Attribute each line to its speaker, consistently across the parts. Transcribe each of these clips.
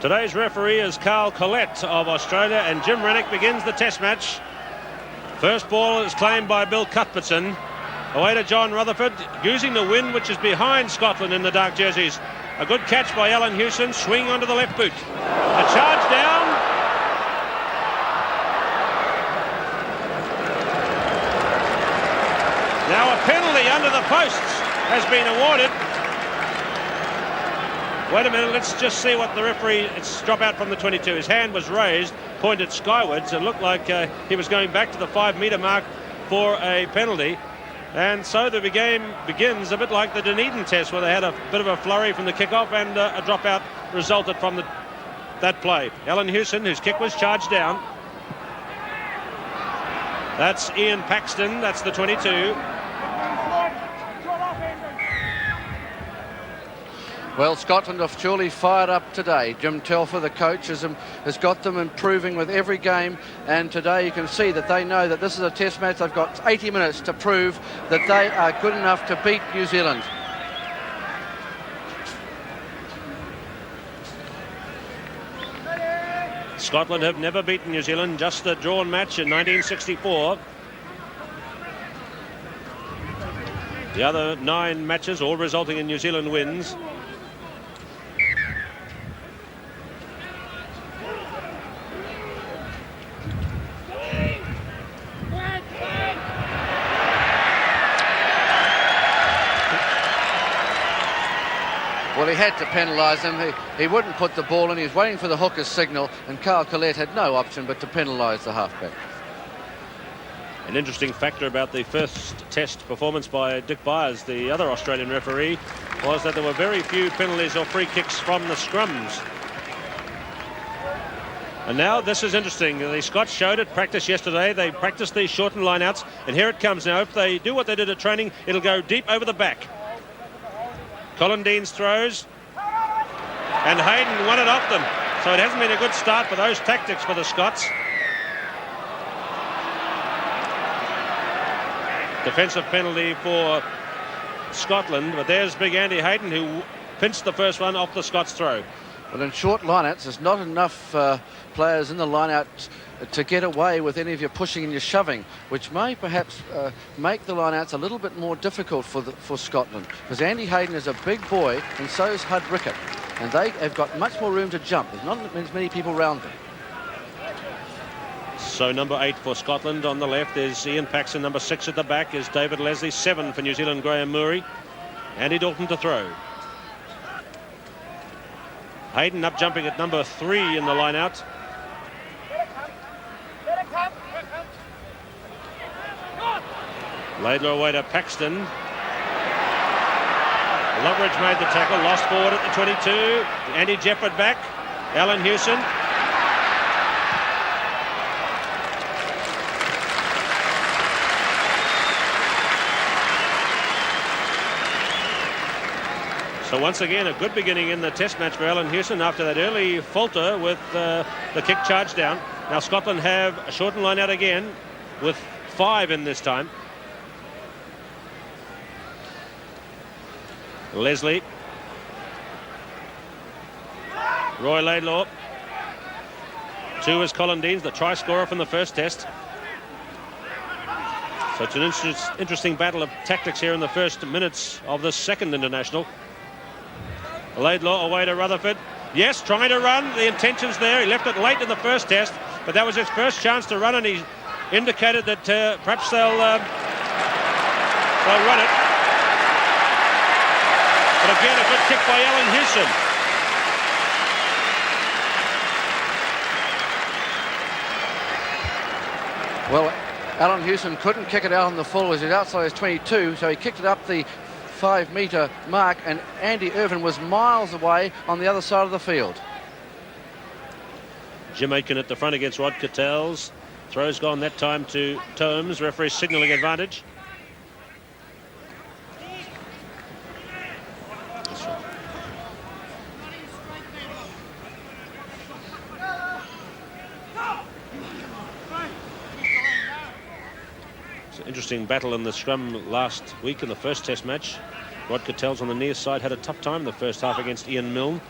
Speaker 1: Today's referee is Carl Collette of Australia, and Jim Rennick begins the test match. First ball is claimed by Bill Cuthbertson. Away to John Rutherford, using the wind which is behind Scotland in the dark jerseys. A good catch by Alan Hewson, swing onto the left boot. A charge down. Now a penalty under the posts has been awarded. Wait a minute, let's just see what the referee... It's drop out from the 22. His hand was raised, pointed skywards. It looked like he was going back to the 5-metre mark for a penalty. And so the game begins a bit like the Dunedin test, where they had a bit of a flurry from the kick-off, and a dropout resulted from that play. Alan Hewson, whose kick was charged down. That's Ian Paxton, that's the 22.
Speaker 2: Well, Scotland have surely fired up today. Jim Telfer, the coach, has got them improving with every game, and today you can see that they know that this is a test match. They've got 80 minutes to prove that they are good enough to beat New Zealand.
Speaker 1: Scotland have never beaten New Zealand, just a drawn match in 1964. The other 9 matches all resulting in New Zealand wins.
Speaker 2: Well, he had to penalise him. He wouldn't put the ball in. He was waiting for the hooker's signal, and Carl Collette had no option but to penalise the halfback.
Speaker 1: An interesting factor about the first test performance by Dick Byers, the other Australian referee, was that there were very few penalties or free kicks from the scrums. And now this is interesting. The Scots showed it practice yesterday. They practiced these shortened lineouts, and here it comes now. If they do what they did at training, it'll go deep over the back. Colin Deans throws, and Hayden won it off them. So it hasn't been a good start for those tactics for the Scots. Defensive penalty for Scotland, but there's big Andy Hayden, who pinched the first one off the Scots throw.
Speaker 2: Well, in short lineouts, there's not enough players in the lineout to get away with any of your pushing and your shoving, which may perhaps make the lineouts a little bit more difficult for Scotland, because Andy Hayden is a big boy, and so is Hud Rickett, and they have got much more room to jump. There's not as many people around them.
Speaker 1: So number 8 for Scotland on the left is Ian Paxton. Number 6 at the back is David Leslie. 7 for New Zealand, Graham Murray. Andy Dalton to throw. Hayden up jumping at number 3 in the line-out. Laidlaw away to Paxton. Loveridge made the tackle, lost forward at the 22. Andy Jefford back. Alan Hewson. So once again, a good beginning in the test match for Alan Hewson after that early falter with the kick charged down. Now Scotland have a shortened line out again with 5 in this time. Leslie. Roy Laidlaw. 2 is Colin Deans, the try scorer from the first test. So it's an interesting battle of tactics here in the first minutes of the second international. Laidlaw away to Rutherford. Yes, trying to run. The intention's there. He left it late in the first test, but that was his first chance to run, and he indicated that perhaps they'll run it. But again, a good kick by Alan Hewson.
Speaker 2: Well, Alan Hewson couldn't kick it out on the full as he's outside his 22, so he kicked it up the 5-metre mark, and Andy Irvin was miles away on the other side of the field.
Speaker 1: Jim Aitken at the front against Rod Cattell's. Throw's gone that time to Tomes. Referee signalling advantage. Interesting battle in the scrum last week in the first test match. Rod Cattell's on the near side had a tough time in the first half against Ian Milne.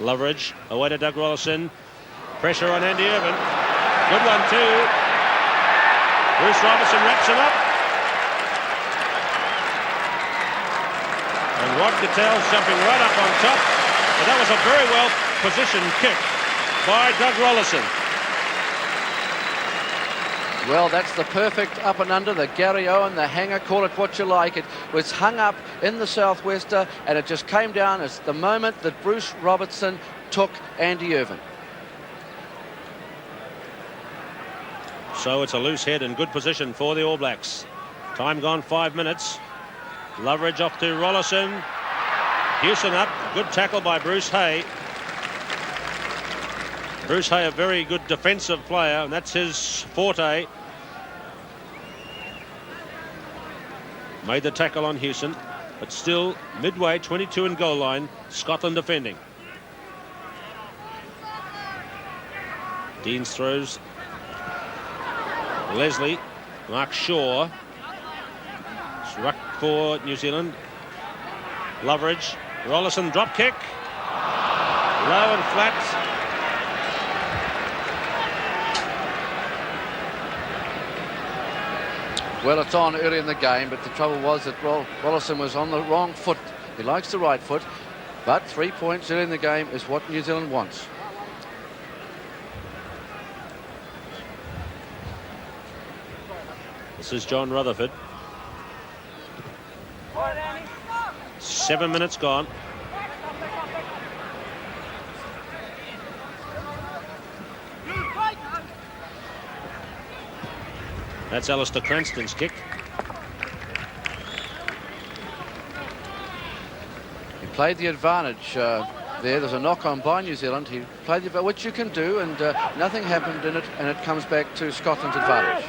Speaker 1: Loveridge away to Doug Rollison. Pressure on Andy Irvin. Good one too. Bruce Robertson wraps him up. And Rod Cattell's jumping right up on top. But that was a very well positioned kick by Doug Rollison.
Speaker 2: Well, that's the perfect up and under, the Gary Owen, the hanger, call it what you like. It was hung up in the southwester, and it just came down as the moment that Bruce Robertson took Andy Irvin.
Speaker 1: So it's a loose head in good position for the All Blacks. Time gone 5 minutes. Loveridge off to Rollison. Hewson up. Good tackle by Bruce Hay. Bruce Hay, a very good defensive player, and that's his forte. Made the tackle on Hewson, but still midway, 22 in goal line, Scotland defending. Deans throws. Leslie, Mark Shaw. Struck for New Zealand. Loveridge, Rollison drop kick. Low and flat.
Speaker 2: Well, it's on early in the game, but the trouble was that Rollison was on the wrong foot. He likes the right foot, but 3 points early in the game is what New Zealand wants.
Speaker 1: This is John Rutherford. 7 minutes gone. That's Alistair Cranston's kick.
Speaker 2: He played the advantage there. There's a knock on by New Zealand. He played the, which you can do, and nothing happened in it, and it comes back to Scotland's advantage.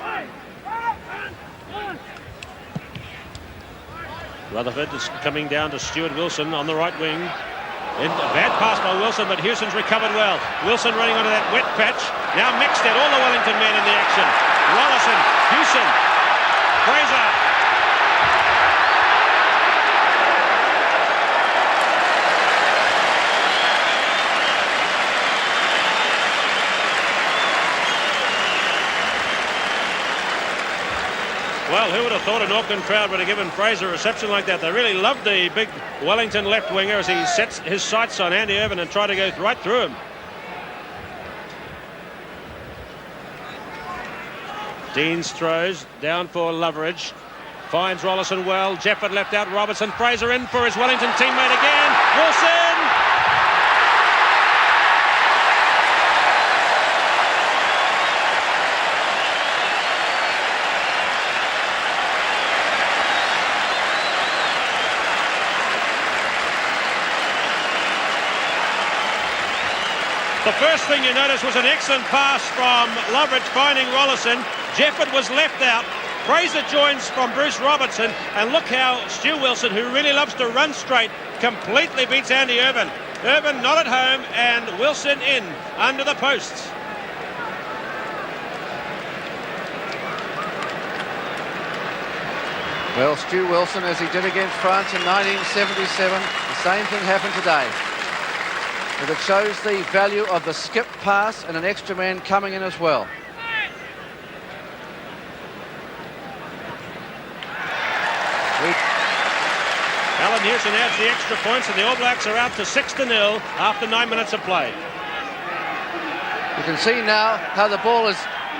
Speaker 1: Rutherford is coming down to Stuart Wilson on the right wing. A bad pass by Wilson, but Hewson's recovered well. Wilson running onto that wet patch. Now mixed it, all the Wellington men in the action. Rollison, Hewson, Fraser. Well, who would have thought an Auckland crowd would have given Fraser a reception like that? They really loved the big Wellington left winger as he sets his sights on Andy Irvin and tried to go right through him. Deans throws down for Loveridge. Finds Rollison well. Jefford left out. Robertson. Fraser in for his Wellington teammate again. Wilson! The first thing you noticed was an excellent pass from Loveridge finding Rollison. Jefford was left out. Fraser joins from Bruce Robertson, and look how Stu Wilson, who really loves to run straight, completely beats Andy Irvin. Irvin not at home, and Wilson in under the posts.
Speaker 2: Well, Stu Wilson, as he did against France in 1977, the same thing happened today. But it shows the value of the skip pass and an extra man coming in as well.
Speaker 1: Alan Hewson adds the extra points, and the All Blacks are out to 6-0 after 9 minutes of play.
Speaker 2: You can see now how the ball is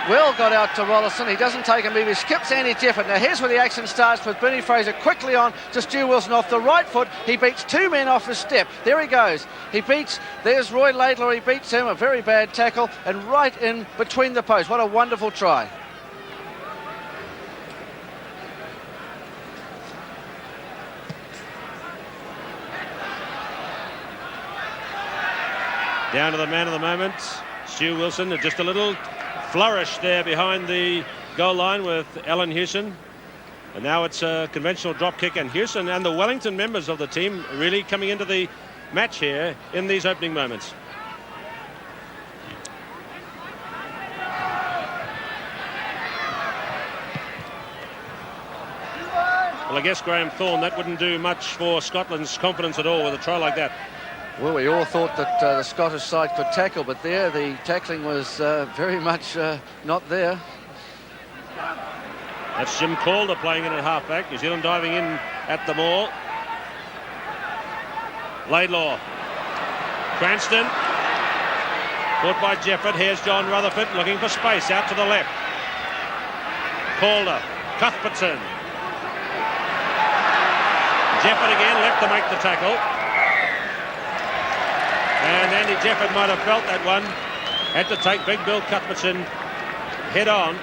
Speaker 2: well got out to Rollison. He doesn't take a move. He skips Andy Jefford. Now here's where the action starts with Bernie Fraser quickly on to Stu Wilson off the right foot. He beats two men off his step. There he goes. There's Roy Laidlaw. He beats him. A very bad tackle and right in between the posts. What a wonderful try.
Speaker 1: Down to the man of the moment, Stu Wilson. Just a little flourish there behind the goal line with Alan Hewson. And now it's a conventional drop kick, and Hewson and the Wellington members of the team really coming into the match here in these opening moments. Well, I guess, Graham Thorne, that wouldn't do much for Scotland's confidence at all with a try like that.
Speaker 2: Well, we all thought that the Scottish side could tackle, but there the tackling was very much not there.
Speaker 1: That's Jim Calder playing in at halfback. New Zealand diving in at the maul. Laidlaw. Cranston. Caught by Jefford. Here's John Rutherford looking for space out to the left. Calder. Cuthbertson. Jefford again left to make the tackle. And Andy Jefford might have felt that one. Had to take big Bill Cuthbertson head on.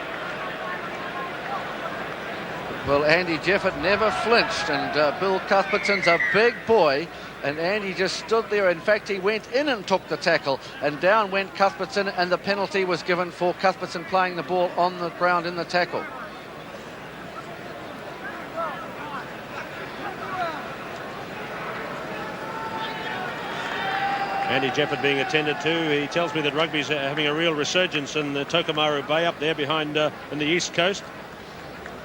Speaker 2: Well, Andy Jefford never flinched, and Bill Cuthbertson's a big boy, and Andy just stood there. In fact, he went in and took the tackle, and down went Cuthbertson, and the penalty was given for Cuthbertson playing the ball on the ground in the tackle.
Speaker 1: Andy Jefford being attended to. He tells me that rugby's having a real resurgence in the Tokomaru Bay up there behind in the east coast.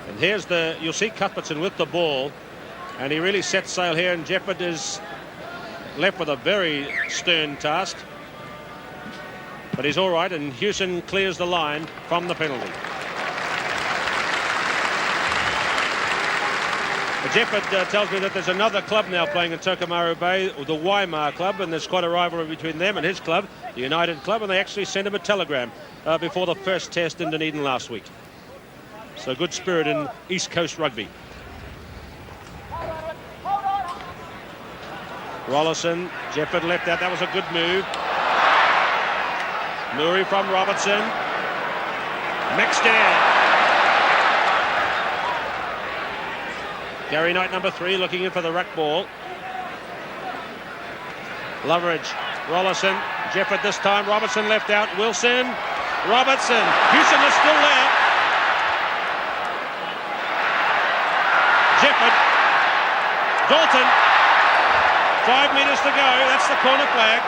Speaker 1: And here's you'll see Cuthbertson with the ball, and he really sets sail here, and Jefford is left with a very stern task. But he's all right, and Hewson clears the line from the penalty. Jefford tells me that there's another club now playing in Tokomaru Bay, the Waimar Club, and there's quite a rivalry between them and his club, the United Club, and they actually sent him a telegram before the first test in Dunedin last week. So good spirit in East Coast rugby. Rollison, Jefford left out. That was a good move. Murray from Robertson. Mixed Gary Knight, number 3, looking in for the ruck ball. Loveridge, Rollison, Jefford this time. Robertson left out. Wilson, Robertson. Hewson is still there. Jefford, Dalton, 5 metres to go. That's the corner flag.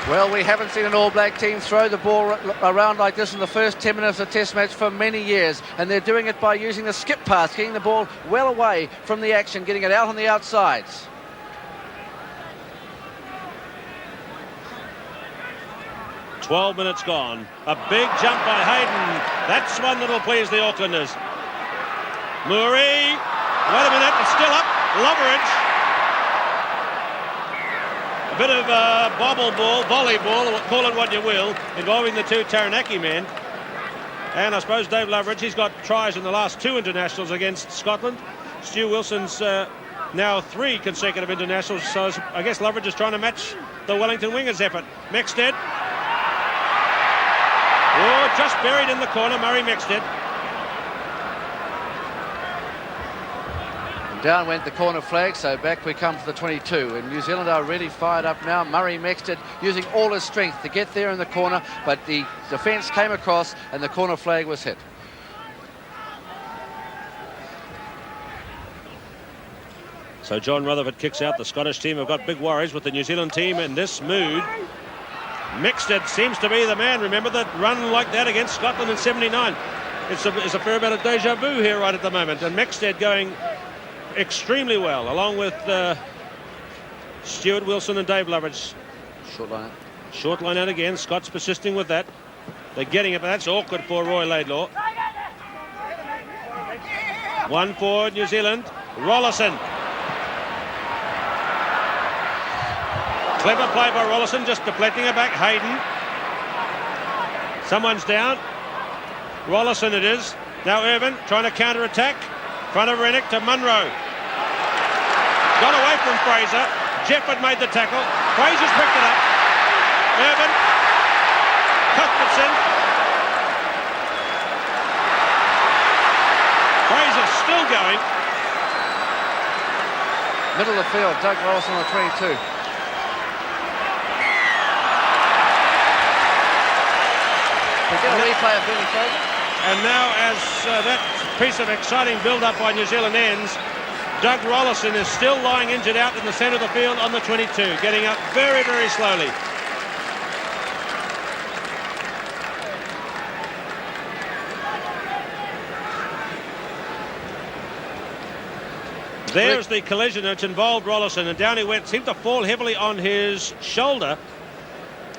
Speaker 2: Well, we haven't seen an All Black team throw the ball around like this in the first 10 minutes of a test match for many years, and they're doing it by using the skip pass, getting the ball well away from the action, getting it out on the outsides.
Speaker 1: "12 minutes gone. A big jump by Hayden. That's one that'll please the Aucklanders. Murray. Wait a minute, it's still up. Loveridge. A bit of bobble ball, volleyball, call it what you will, involving the two Taranaki men. And I suppose Dave Loveridge, he's got tries in the last 2 internationals against Scotland. Stu Wilson's now 3 consecutive internationals, so I guess Loveridge is trying to match the Wellington Wingers' effort. Mexted. Oh, just buried in the corner, Murray Mexted.
Speaker 2: Down went the corner flag, so back we come for the 22. And New Zealand are really fired up now. Murray Mexted using all his strength to get there in the corner, but the defence came across and the corner flag was hit.
Speaker 1: So John Rutherford kicks out. The Scottish team have got big worries with the New Zealand team in this mood. Mexted seems to be the man. Remember that run like that against Scotland in '79. It's a fair bit of deja vu here right at the moment. And Mexted going extremely well, along with Stuart Wilson and Dave Loveridge.
Speaker 2: Short line out.
Speaker 1: Short line out again. Scott's persisting with that. They're getting it, but that's awkward for Roy Laidlaw. One for New Zealand. Rollison. Clever play by Rollison, just deflecting it back. Hayden. Someone's down. Rollison it is. Now Irvin trying to counter-attack. Front of Rennick to Munro. Got away from Fraser. Jefford made the tackle. Fraser's picked it up. Irvin. Cuthbertson. Fraser still going.
Speaker 2: Middle of the field, Doug Rollison on the 22. We get a replay of Billy Fraser.
Speaker 1: And now as that piece of exciting build-up by New Zealand ends, Doug Rollison is still lying injured out in the centre of the field on the 22, getting up very, very slowly. There's the collision which involved Rollison, and down he went. Seemed to fall heavily on his shoulder.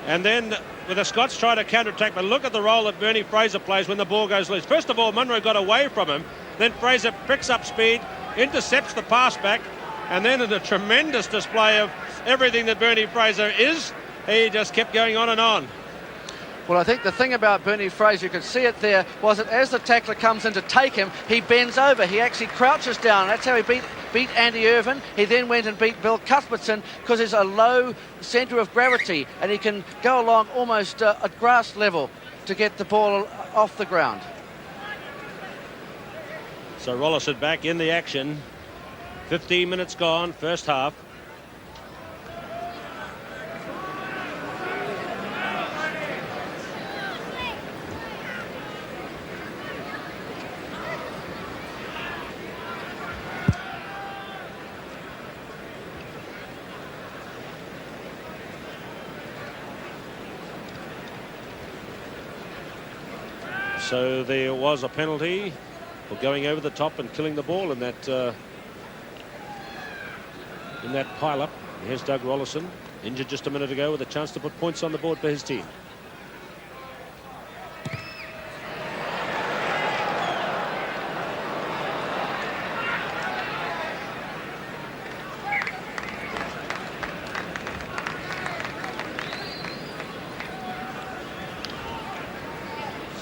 Speaker 1: And then with the Scots trying to counter-attack, but look at the role that Bernie Fraser plays when the ball goes loose. First of all, Munro got away from him. Then Fraser picks up speed, intercepts the pass back, and then in a tremendous display of everything that Bernie Fraser is, he just kept going on and on.
Speaker 2: Well, I think the thing about Bernie Fraser, you could see it there, was that as the tackler comes in to take him, he bends over. He actually crouches down. That's how he beat Andy Irvin. He then went and beat Bill Cuthbertson because there's a low centre of gravity and he can go along almost at grass level to get the ball off the ground.
Speaker 1: So Rollison back in the action. 15 minutes gone, first half. So there was a penalty for going over the top and killing the ball in that pile-up. Here's Doug Rollison, injured just a minute ago, with a chance to put points on the board for his team.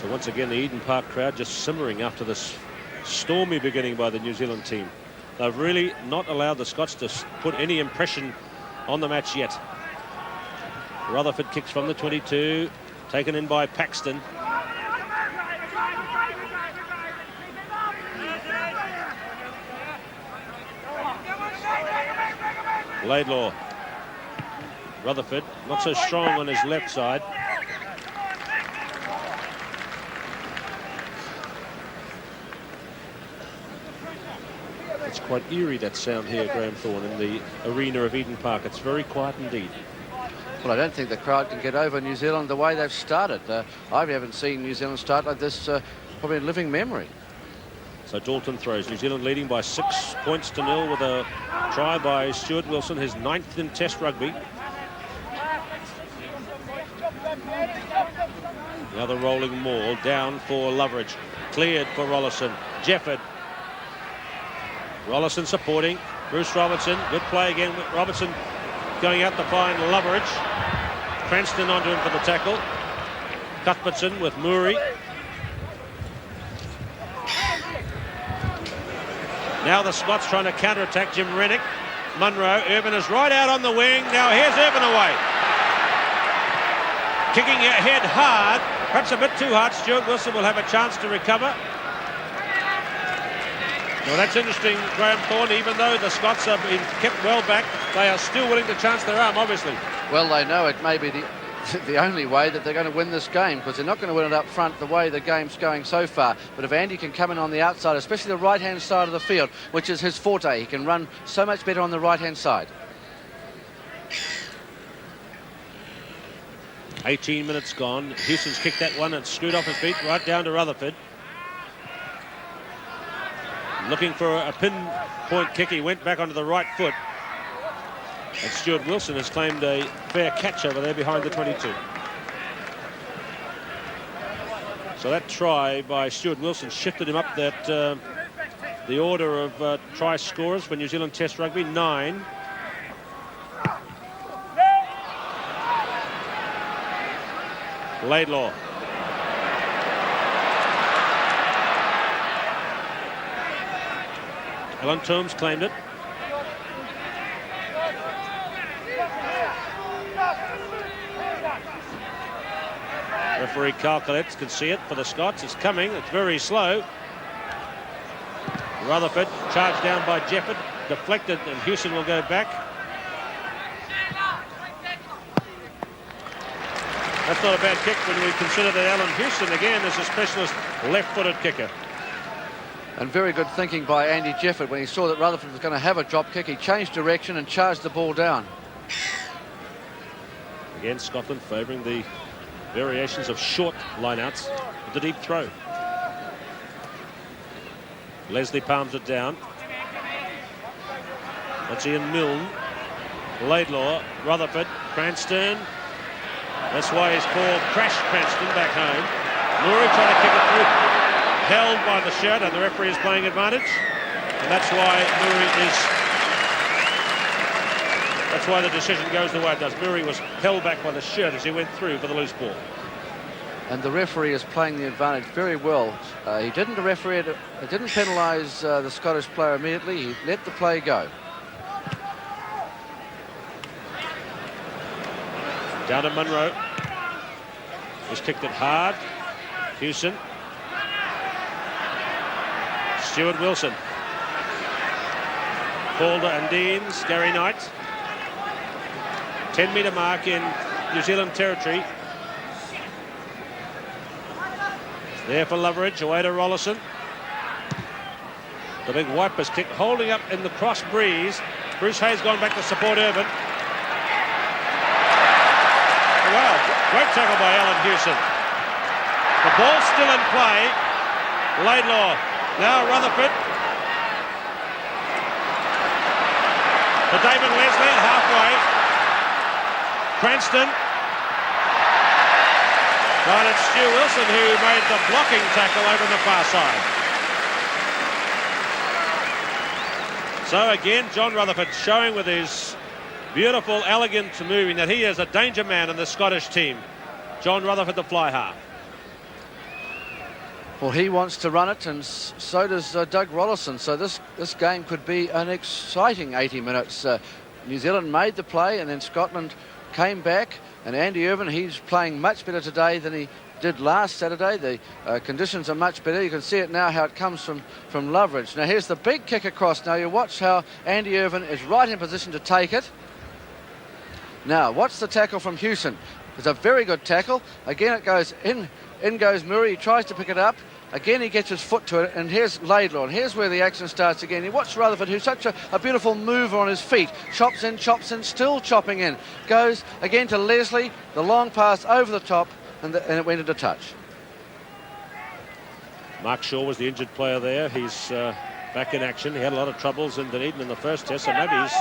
Speaker 1: So once again, the Eden Park crowd just simmering after this stormy beginning by the New Zealand team. They've really not allowed the Scots to put any impression on the match yet. Rutherford kicks from the 22, taken in by Paxton. Laidlaw. Rutherford, not so strong on his left side. It's quite eerie, that sound here, Graham Thorne, in the arena of Eden Park. It's very quiet indeed.
Speaker 2: Well, I don't think the crowd can get over New Zealand the way they've started. I haven't seen New Zealand start like this probably in living memory.
Speaker 1: So Dalton throws. New Zealand leading by 6 points to 0 with a try by Stuart Wilson, his 9th in Test rugby. Now the rolling maul down for Loveridge. Cleared for Rollison. Jefford. Rollison supporting. Bruce Robertson. Good play again with Robertson going out to find Loveridge. Cranston onto him for the tackle. Cuthbertson with Murray. Now the Scots trying to counter-attack. Jim Rennick. Munro. Irvin is right out on the wing. Now here's Irvin away. Kicking ahead hard. Perhaps a bit too hard. Stuart Wilson will have a chance to recover. Well, that's interesting, Graham Thorne. Even though the Scots have been kept well back, they are still willing to chance their arm, obviously.
Speaker 2: Well, they know it may be the only way that they're going to win this game, because they're not going to win it up front the way the game's going so far. But if Andy can come in on the outside, especially the right-hand side of the field, which is his forte, he can run so much better on the right-hand side.
Speaker 1: 18 minutes gone. Houston's kicked that one and screwed off his feet right down to Rutherford. Looking for a pinpoint kick. He went back onto the right foot. And Stuart Wilson has claimed a fair catch over there behind the 22. So that try by Stuart Wilson shifted him up that the order of try scorers for New Zealand Test Rugby, 9. Laidlaw. Alan Toombs claimed it. Referee Carl Collette can see it for the Scots. It's coming. It's very slow. Rutherford charged down by Jefford. Deflected, and Houston will go back. That's not a bad kick when we consider that Alan Houston again is a specialist left-footed kicker.
Speaker 2: And very good thinking by Andy Jefford. When he saw that Rutherford was going to have a drop kick, he changed direction and charged the ball down.
Speaker 1: Again, Scotland favouring the variations of short lineouts with the deep throw. Leslie palms it down. That's Ian Milne, Laidlaw, Rutherford, Cranston. That's why he's called Crash Cranston back home. Murray trying to kick it through, held by the shirt, and the referee is playing advantage. And that's why that's why the decision goes the way it does. Murray was held back by the shirt as he went through for the loose ball.
Speaker 2: And the referee is playing the advantage very well. He didn't penalise the Scottish player immediately. He let the play go.
Speaker 1: Down to Munro. He's kicked it hard. Hewson. Stuart Wilson. Calder and Deans. Gary Knight. 10-metre mark in New Zealand territory. There for Loveridge, away to Rollison. The big wipers kick, holding up in the cross breeze. Bruce Hayes gone back to support Irvin. Wow, great tackle by Alan Hewson. The ball's still in play. Laidlaw, now Rutherford. To David Leslie at halfway. Cranston. Right, it's Stu Wilson who made the blocking tackle over on the far side. So again, John Rutherford showing with his beautiful, elegant moving that he is a danger man in the Scottish team. John Rutherford, the fly half.
Speaker 2: Well, he wants to run it, and so does Doug Rollison. So this game could be an exciting 80 minutes. New Zealand made the play, and then Scotland came back. And Andy Irvin, he's playing much better today than he did last Saturday. The conditions are much better. You can see it now how it comes from Loveridge. Now here's the big kick across. Now you watch how Andy Irvin is right in position to take it. Now watch the tackle from Hewson. It's a very good tackle. Again it goes in goes Murray. He tries to pick it up. Again he gets his foot to it, and here's Laidlaw, and here's where the action starts again. You watch Rutherford, who's such a beautiful mover on his feet. Chops in, still chopping in. Goes again to Leslie, the long pass over the top, and it went into touch.
Speaker 1: Mark Shaw was the injured player there. He's back in action. He had a lot of troubles in Dunedin in the first test, so maybe he's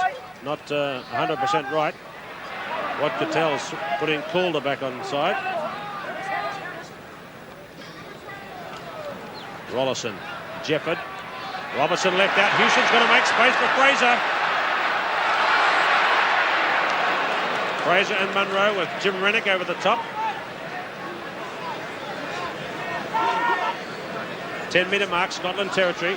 Speaker 1: not 100% right. What Cattell's putting Calder back on side. Rollison, Jefford, Robertson left out. Houston's going to make space for Fraser. Fraser and Munro with Jim Rennick over the top. 10-metre mark, Scotland territory.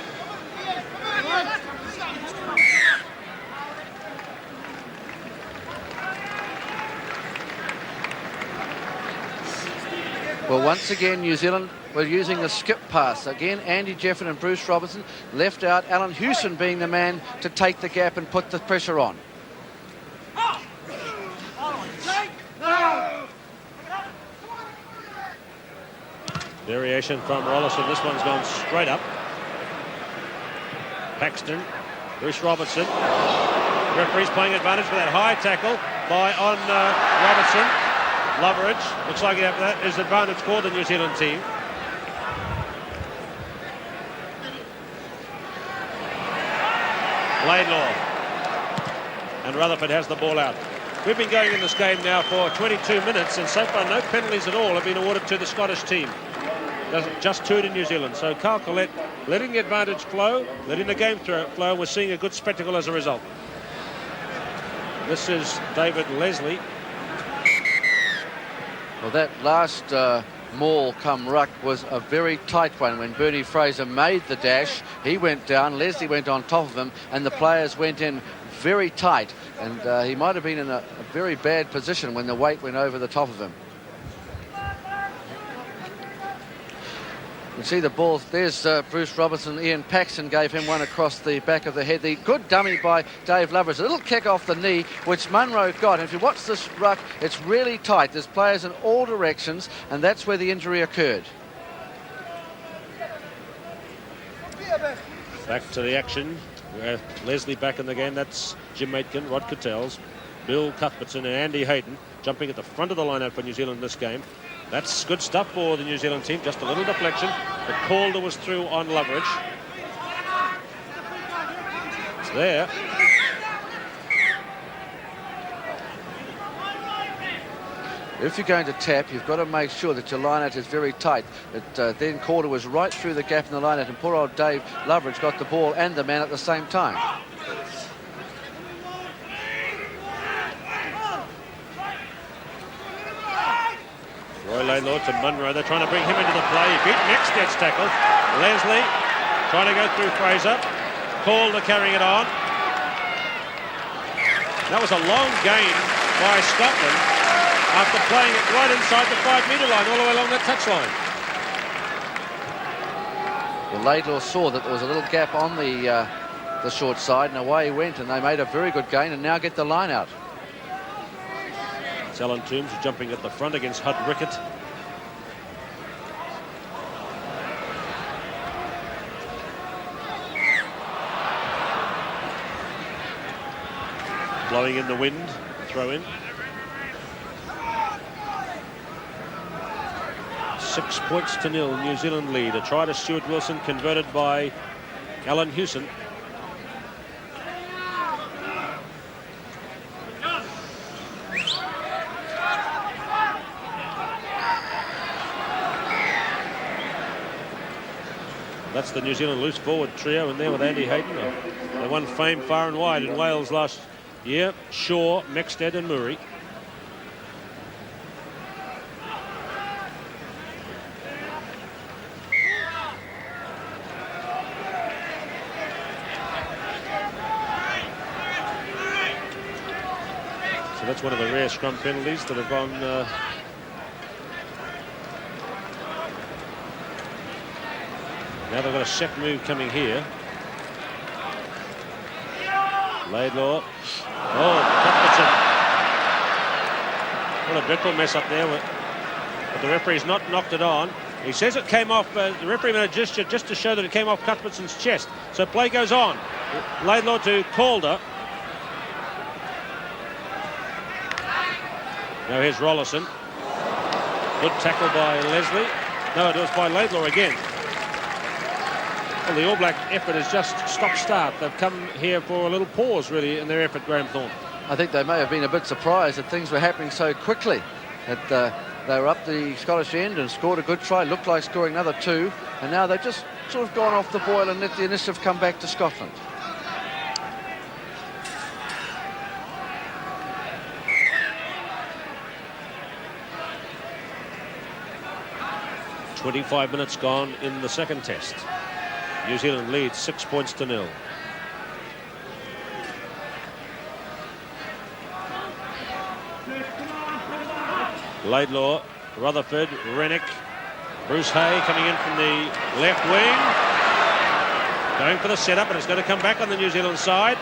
Speaker 2: Well, once again, New Zealand were using the skip pass. Again, Andy Jefford and Bruce Robertson left out, Alan Hewson being the man to take the gap and put the pressure on.
Speaker 1: Variation from Rollison. This one's gone straight up. Paxton, Bruce Robertson. Referee's playing advantage for that high tackle on Robertson. Loveridge. Looks like that is advantage for the New Zealand team. Laidlaw. And Rutherford has the ball out. We've been going in this game now for 22 minutes, and so far no penalties at all have been awarded to the Scottish team. Just 2 to New Zealand. So Carl Collette letting the advantage flow, letting the game flow. We're seeing a good spectacle as a result. This is David Leslie.
Speaker 2: Well, that last maul come ruck was a very tight one. When Bernie Fraser made the dash, he went down, Leslie went on top of him, and the players went in very tight, and he might have been in a very bad position when the weight went over the top of him. You see the ball, there's Bruce Robertson. Ian Paxton gave him one across the back of the head. The good dummy by Dave Loveridge. A little kick off the knee, which Munro got. And if you watch this ruck, it's really tight. There's players in all directions, and that's where the injury occurred.
Speaker 1: Back to the action. Leslie back in the game. That's Jim Aitken, Rod Cattell's, Bill Cuthbertson and Andy Hayden jumping at the front of the lineup for New Zealand in this game. That's good stuff for the New Zealand team. Just a little deflection. The Calder was through on Loveridge. It's there.
Speaker 2: if you're going to tap, you've got to make sure that your line-out is very tight. Then Calder was right through the gap in the line-out, and poor old Dave Loveridge got the ball and the man at the same time.
Speaker 1: Roy Laidlaw to Munro. They're trying to bring him into the play. He beat Nexted's tackle. Leslie trying to go through Fraser. Calder carrying it on. That was a long gain by Scotland after playing it right inside the 5-metre line, all the way along that touchline.
Speaker 2: Well, Laidlaw saw that there was a little gap on the short side, and away he went, and they made a very good gain and now get the line out.
Speaker 1: It's Alan Toombs jumping at the front against Hud Rickett. Blowing in the wind, throw in. 6 points to nil, New Zealand lead. A try to Stuart Wilson converted by Alan Hewson. That's the New Zealand loose forward trio in there with Andy Hayden. They won fame far and wide in Wales last year. Shaw, Mexted and Murray. So that's one of the rare scrum penalties that have gone now they've got a set move coming here. Laidlaw. Oh, Cuthbertson. What a dreadful mess up there. But the referee's not knocked it on. He says it came off, the referee made a gesture just to show that it came off Cuthbertson's chest. So play goes on. Laidlaw to Calder. Now here's Rollison. Good tackle by Leslie. No, it was by Laidlaw again. Well, the All Black effort is just stop-start. They've come here for a little pause, really, in their effort, Graham Thorne.
Speaker 2: I think they may have been a bit surprised that things were happening so quickly. That they were up the Scottish end and scored a good try, looked like scoring another 2, and now they've just sort of gone off the boil and let the initiative come back to Scotland.
Speaker 1: .25 minutes gone in the second test. New Zealand leads 6 points to nil. Laidlaw, Rutherford, Rennick, Bruce Hay coming in from the left wing. Going for the setup, and it's going to come back on the New Zealand side.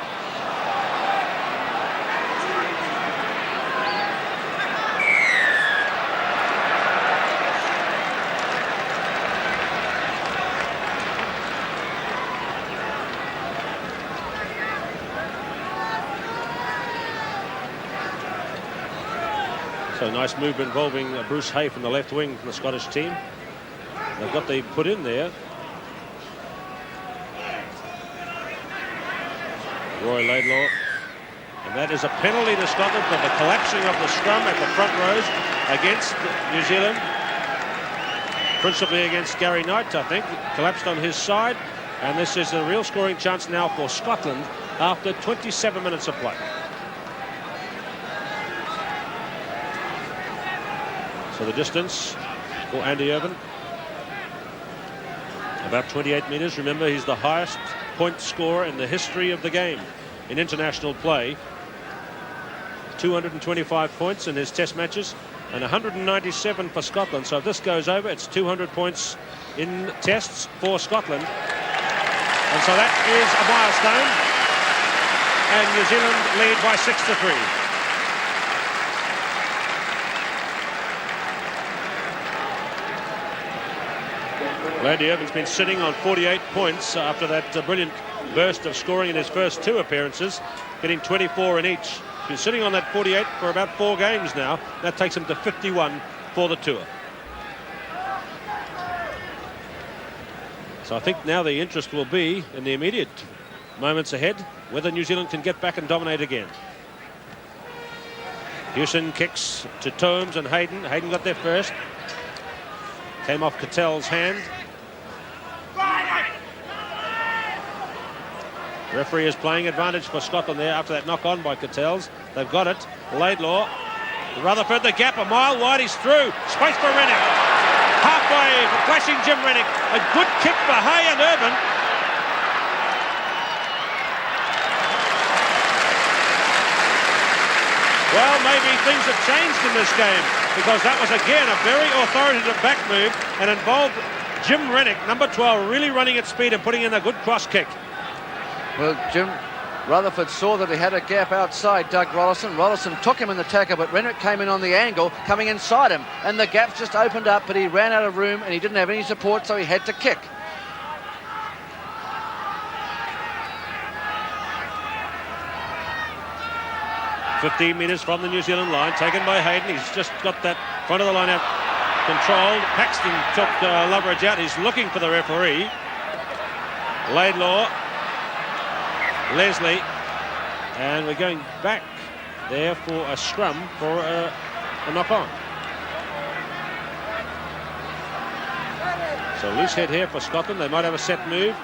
Speaker 1: So nice move involving Bruce Hay from the left wing from the Scottish team. They've got the put in there. Roy Laidlaw. And that is a penalty to Scotland for the collapsing of the scrum at the front rows against New Zealand. Principally against Gary Knight, I think. Collapsed on his side. And this is a real scoring chance now for Scotland after 27 minutes of play. So the distance for Andy Irvine, about 28 metres. Remember, he's the highest point scorer in the history of the game in international play. 225 points in his test matches and 197 for Scotland. So if this goes over, it's 200 points in tests for Scotland. And so that is a milestone. And New Zealand lead by 6-3. Andy Irvine's been sitting on 48 points after that brilliant burst of scoring in his first 2 appearances, getting 24 in each. He's been sitting on that 48 for about 4 games now. That takes him to 51 for the tour. So I think now the interest will be in the immediate moments ahead whether New Zealand can get back and dominate again. Hewson kicks to Tomes and Hayden. Hayden got there first. Came off Cattell's hand. The referee is playing advantage for Scotland there after that knock on by Cattell's. They've got it. Laidlaw. Rutherford, the gap a mile wide. He's through. Space for Rennick. Halfway for flashing Jim Rennick. A good kick for Hay and Irvin. Well, maybe things have changed in this game, because that was again a very authoritative back move and involved Jim Rennick, number 12, really running at speed and putting in a good cross kick.
Speaker 2: Well, Jim Rutherford saw that he had a gap outside Doug Rollison. Rollison took him in the tackle, but Rennick came in on the angle, coming inside him, and the gap's just opened up, but he ran out of room and he didn't have any support, so he had to kick.
Speaker 1: "15 metres from the New Zealand line, taken by Hayden. He's just got that front of the line out controlled. Paxton took Loveridge out. He's looking for the referee. Laidlaw, Leslie, and we're going back there for a scrum for a knock-on. So loose head here for Scotland. They might have a set move.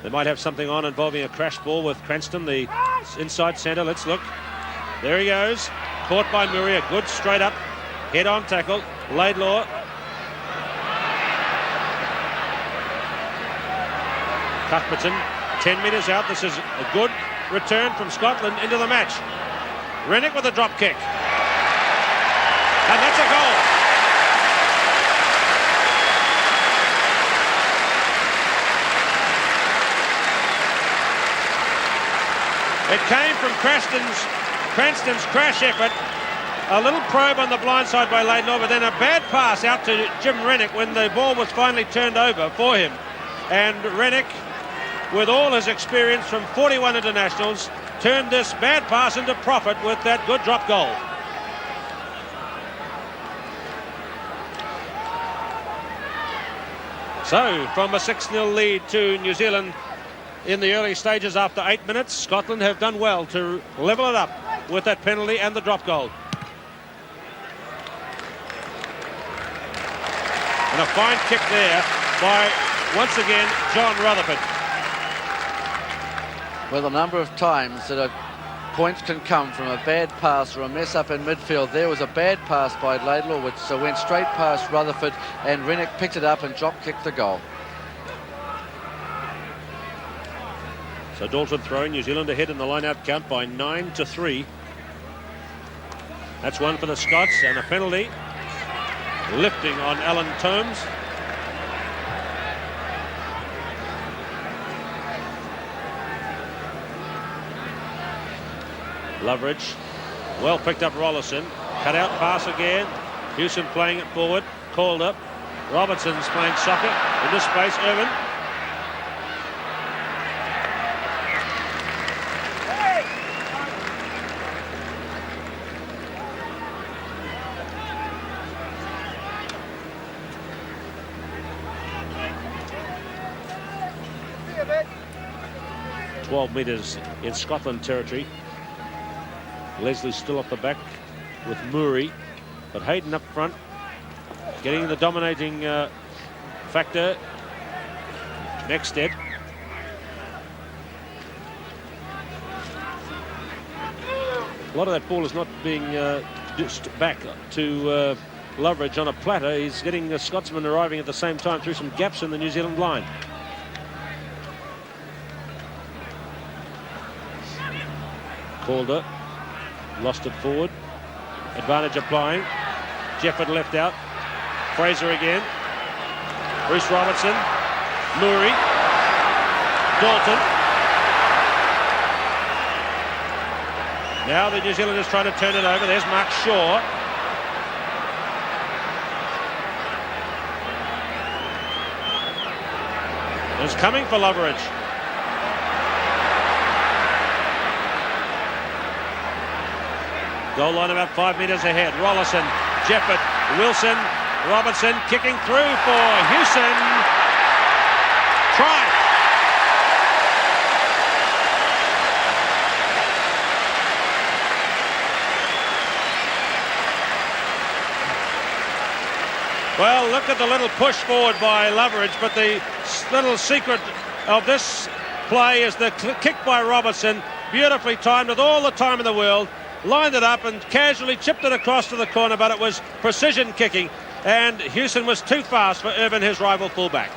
Speaker 1: They might have something on involving a crash ball with Cranston, the inside centre. Let's look. There he goes. Caught by Murray. A good straight up head-on tackle. Laidlaw. Cuthbertson, 10 metres out. This is a good return from Scotland into the match. Rennick with a drop kick. And that's a goal. It came from Cranston's crash effort. A little probe on the blind side by Laidlaw, but then a bad pass out to Jim Rennick when the ball was finally turned over for him. And Rennick, with all his experience from 41 internationals, turned this bad pass into profit with that good drop goal. So, from a 6-0 lead to New Zealand in the early stages after 8 minutes, Scotland have done well to level it up with that penalty and the drop goal. And a fine kick there by, once again, John Rutherford.
Speaker 2: Well, the number of times that points can come from a bad pass or a mess up in midfield. There was a bad pass by Laidlaw, which went straight past Rutherford, and Rennick picked it up and drop kicked the goal.
Speaker 1: So Dalton throwing, New Zealand ahead in the line-out count by 9-3. That's one for the Scots, and a penalty. Lifting on Alan Tomes. Loveridge, well picked up Rollison. Cut out pass again. Hewson playing it forward. Called up. Robertson's playing soccer. In this space, Irvin. 12 metres in Scotland territory. Leslie's still off the back with Murray, but Hayden up front, getting the dominating factor. Next step. A lot of that ball is not being dished back to Loveridge on a platter. He's getting the Scotsman arriving at the same time through some gaps in the New Zealand line. Calder lost it forward. Advantage applying. Jefford left out. Fraser again. Bruce Robertson. Murray. Dalton. Now the New Zealanders trying to turn it over. There's Mark Shaw. It's coming for Loveridge. Goal line about 5 metres ahead. Rollison, Jefford, Wilson, Robertson kicking through for Hewson. look at the little push forward by Loveridge, but the little secret of this play is the kick by Robertson, beautifully timed with all the time in the world, lined it up and casually chipped it across to the corner, but it was precision kicking, and Hewson was too fast for Irvin, his rival fullback.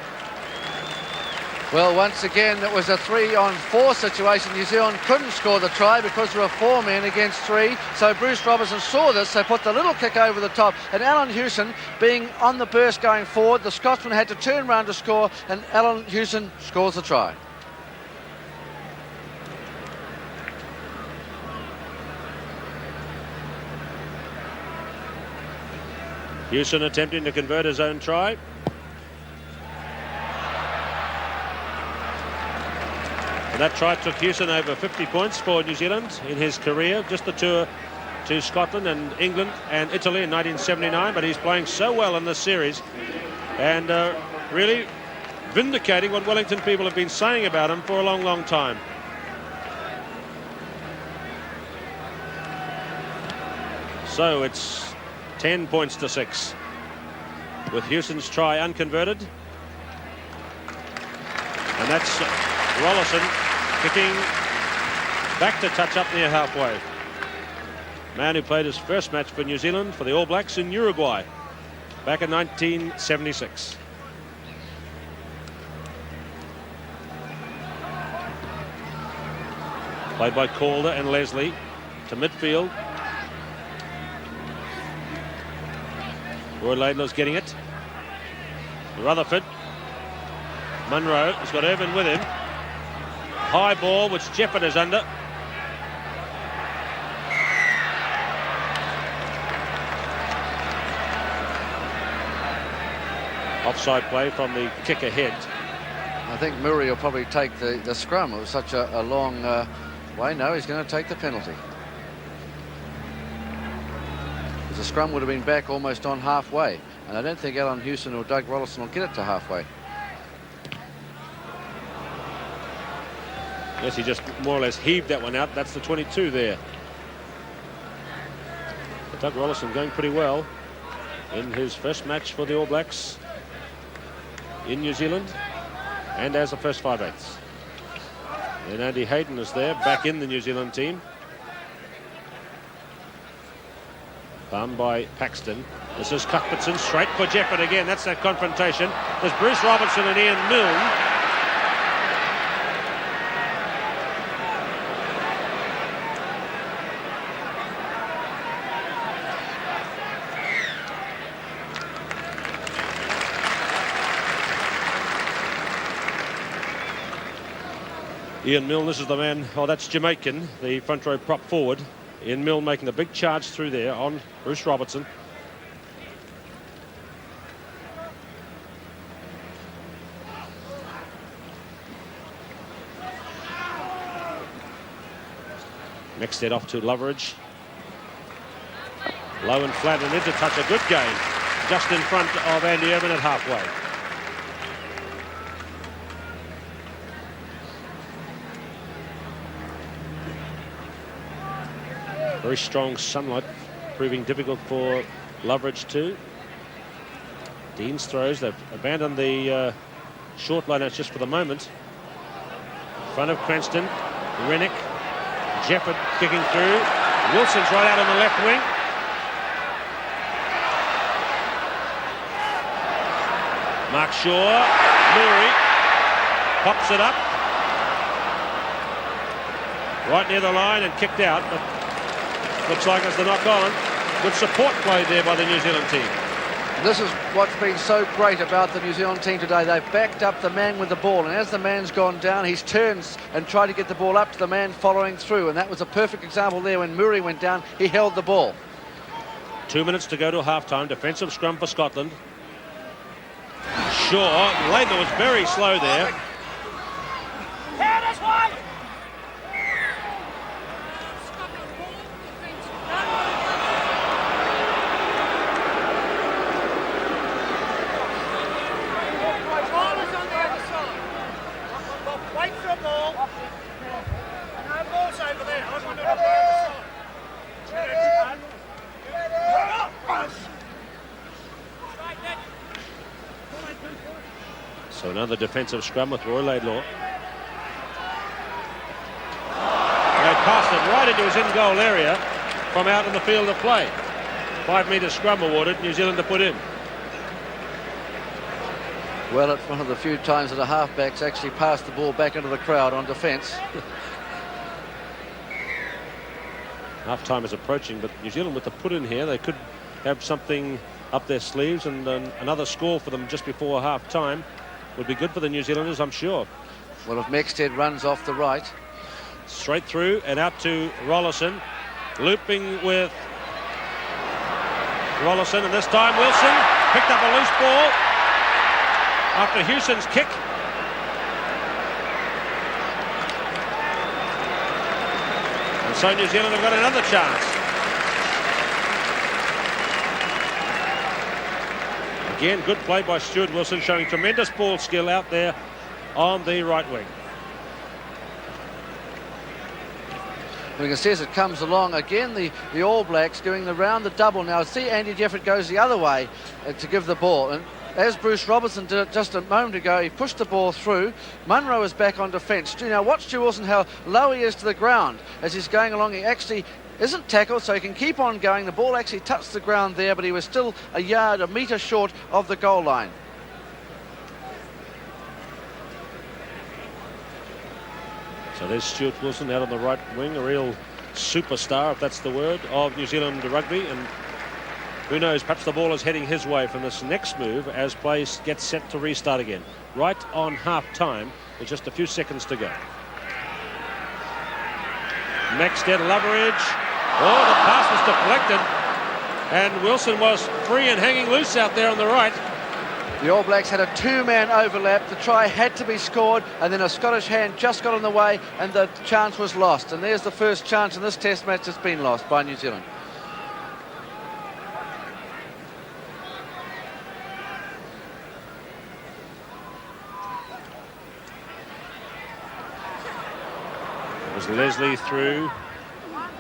Speaker 2: Well, once again, it was a 3-on-4 situation. New Zealand couldn't score the try because there were 4 men against 3. So Bruce Robertson saw this, so put the little kick over the top. And Alan Hewson, being on the burst going forward, the Scotsman had to turn round to score, and Alan Hewson scores the try.
Speaker 1: Hewson attempting to convert his own try. And that try took Hewson over 50 points for New Zealand in his career. Just the tour to Scotland and England and Italy in 1979. But he's playing so well in this series and really vindicating what Wellington people have been saying about him for a long, long time. So it's 10 points to 6 with Hewson's try unconverted. And that's Rollison kicking back to touch up near halfway. Man who played his first match for New Zealand for the All Blacks in Uruguay back in 1976. Played by Calder and Leslie to midfield. Roy Laidlaw's getting it. Rutherford. Munro has got Irvin with him. High ball which Jefford is under. Offside play from the kick ahead.
Speaker 2: I think Murray will probably take the scrum. It was such a long way. No, he's going to take the penalty. The scrum would have been back almost on halfway, and I don't think Alan Hewson or Doug Rollison will get it to halfway.
Speaker 1: Yes, he just more or less heaved that one out. That's the 22 there. But Doug Rollison going pretty well in his first match for the All Blacks in New Zealand and as a first 5/8. And Andy Hayden is there, back in the New Zealand team. Bum by Paxton. This is Cuthbertson straight for Jefford again. That's that confrontation. There's Bruce Robertson and Ian Milne. Ian Milne, this is the man, oh, that's Jamaican, the front row prop forward. Ian Milne making a big charge through there on Bruce Robertson. Next set off to Loveridge. Low and flat and into touch, a good game. Just in front of Andy Irvin at halfway. Very strong sunlight, proving difficult for Loveridge too. Dean's throws, they've abandoned the short line just for the moment. In front of Cranston, Rennick, Jefford kicking through. Wilson's right out on the left wing. Mark Shaw, Murray, pops it up. Right near the line and kicked out, but looks like it's the knock on. Good support play there by the New Zealand team.
Speaker 2: This is what's been so great about the New Zealand team today. They've backed up the man with the ball, and as the man's gone down, he's turned and tried to get the ball up to the man following through, and that was a perfect example there. When Murray went down, he held the ball. 2
Speaker 1: minutes to go to half-time. Defensive scrum for Scotland. Shaw, Laidlaw was very slow there. Another defensive scrum with Roy Laidlaw. They passed it right into his in-goal area from out in the field of play. 5 metre scrum awarded, New Zealand to put in.
Speaker 2: Well, it's one of the few times that a halfback's actually passed the ball back into the crowd on defence.
Speaker 1: Half-time is approaching, but New Zealand with the put in here, they could have something up their sleeves, and another score for them just before half-time would be good for the New Zealanders, I'm sure.
Speaker 2: Well, if Mexted runs off the right.
Speaker 1: Straight through and out to Rollison. Looping with Rollison, and this time Wilson picked up a loose ball after Hewson's kick. And so New Zealand have got another chance. Again, good play by Stuart Wilson, showing tremendous ball skill out there on the right wing.
Speaker 2: We can see as it comes along again, the All Blacks doing the round the double. Now see Andy Jefford goes the other way to give the ball, and as Bruce Robertson did it just a moment ago, he pushed the ball through. Munro is back on defence. Now watch Stu Wilson, how low he is to the ground as he's going along. He actually isn't tackled, so he can keep on going. The ball actually touched the ground there, but he was still a metre short of the goal line.
Speaker 1: So there's Stuart Wilson out on the right wing, a real superstar, if that's the word, of New Zealand rugby. And who knows, perhaps the ball is heading his way from this next move as play gets set to restart again. Right on half-time with just a few seconds to go. Maxted Loveridge. Oh, the pass was deflected. And Wilson was free and hanging loose out there on the right.
Speaker 2: The All Blacks had a two-man overlap. The try had to be scored, and then a Scottish hand just got in the way, and the chance was lost. And there's the first chance in this Test match that's been lost by New Zealand.
Speaker 1: It was Leslie through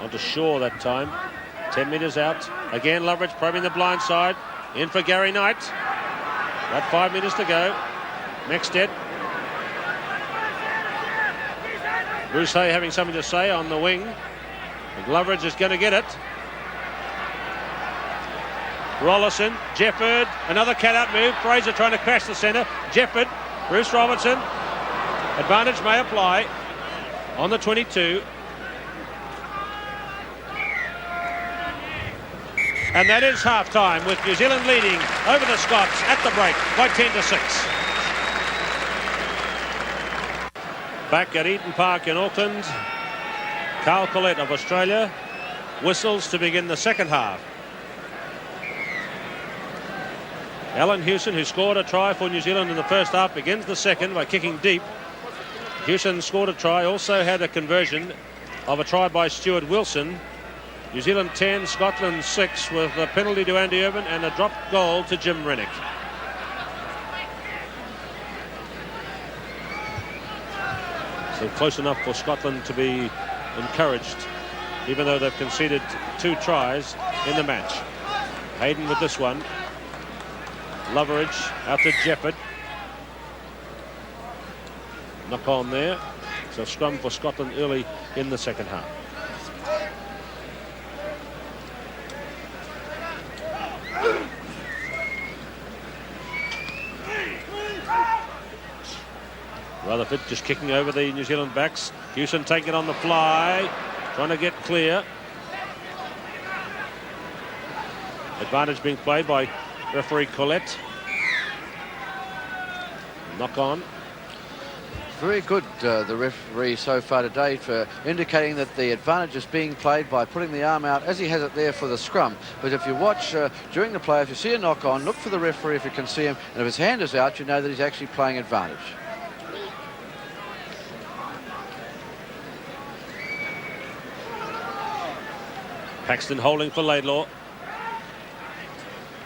Speaker 1: onto Shaw that time. 10 metres out. Again, Loveridge probing the blind side. In for Gary Knight. About 5 metres to go. Maxted. Bruce Hay having something to say on the wing. And Loveridge is going to get it. Rollison, Jefford, another cat-out move. Fraser trying to crash the centre. Jefford, Bruce Robertson. Advantage may apply on the 22. And that is half-time, with New Zealand leading over the Scots at the break by 10-6. Back at Eden Park in Auckland, Carl Collette of Australia whistles to begin the second half. Alan Hewson, who scored a try for New Zealand in the first half, begins the second by kicking deep. Hewson scored a try, also had a conversion of a try by Stuart Wilson. New Zealand 10, Scotland 6, with a penalty to Andy Irvine and a dropped goal to Jim Rennick. So close enough for Scotland to be encouraged, even though they've conceded 2 tries in the match. Hayden with this one. Loveridge out to Jefford. Knock on there. So scrum for Scotland early in the second half. Rutherford just kicking over the New Zealand backs. Hewson taking it on the fly, trying to get clear. Advantage being played by referee Collette. Knock on.
Speaker 2: Very good, the referee so far today, for indicating that the advantage is being played by putting the arm out as he has it there for the scrum. But if you watch during the play, if you see a knock on, look for the referee if you can see him, and if his hand is out, you know that he's actually playing advantage.
Speaker 1: Paxton holding for Laidlaw.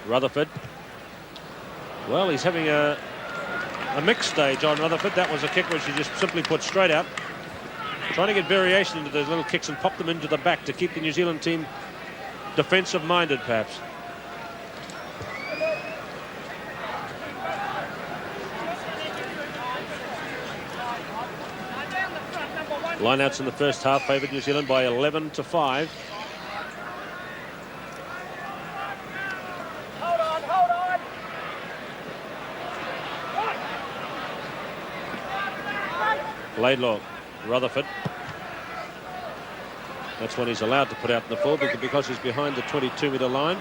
Speaker 1: Rutherford. Well, he's having a mixed day, John Rutherford. That was a kick which he just simply put straight out. Trying to get variation into those little kicks and pop them into the back to keep the New Zealand team defensive-minded, perhaps. Lineouts in the first half favoured New Zealand by 11-5. Laidlaw, Rutherford. That's when he's allowed to put out in the full because he's behind the 22-metre line.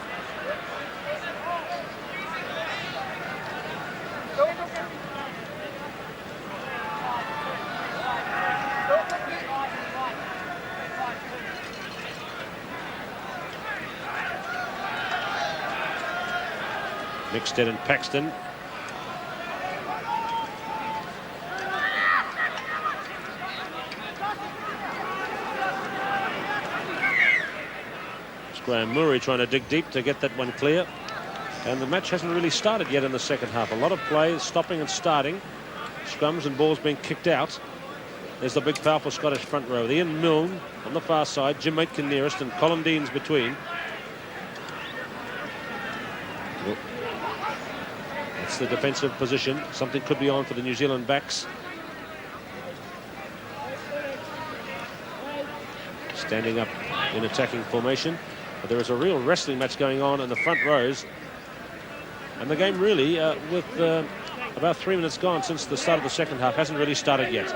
Speaker 1: Mixted and Paxton. Graham Murray trying to dig deep to get that one clear. And the match hasn't really started yet in the second half. A lot of play, stopping and starting. Scrums and balls being kicked out. There's the big powerful Scottish front row. Ian Milne on the far side, Jim Aitken nearest, and Colin Deans between. That's the defensive position. Something could be on for the New Zealand backs. Standing up in attacking formation. But there is a real wrestling match going on in the front rows. And the game really, with about 3 minutes gone since the start of the second half, hasn't really started yet.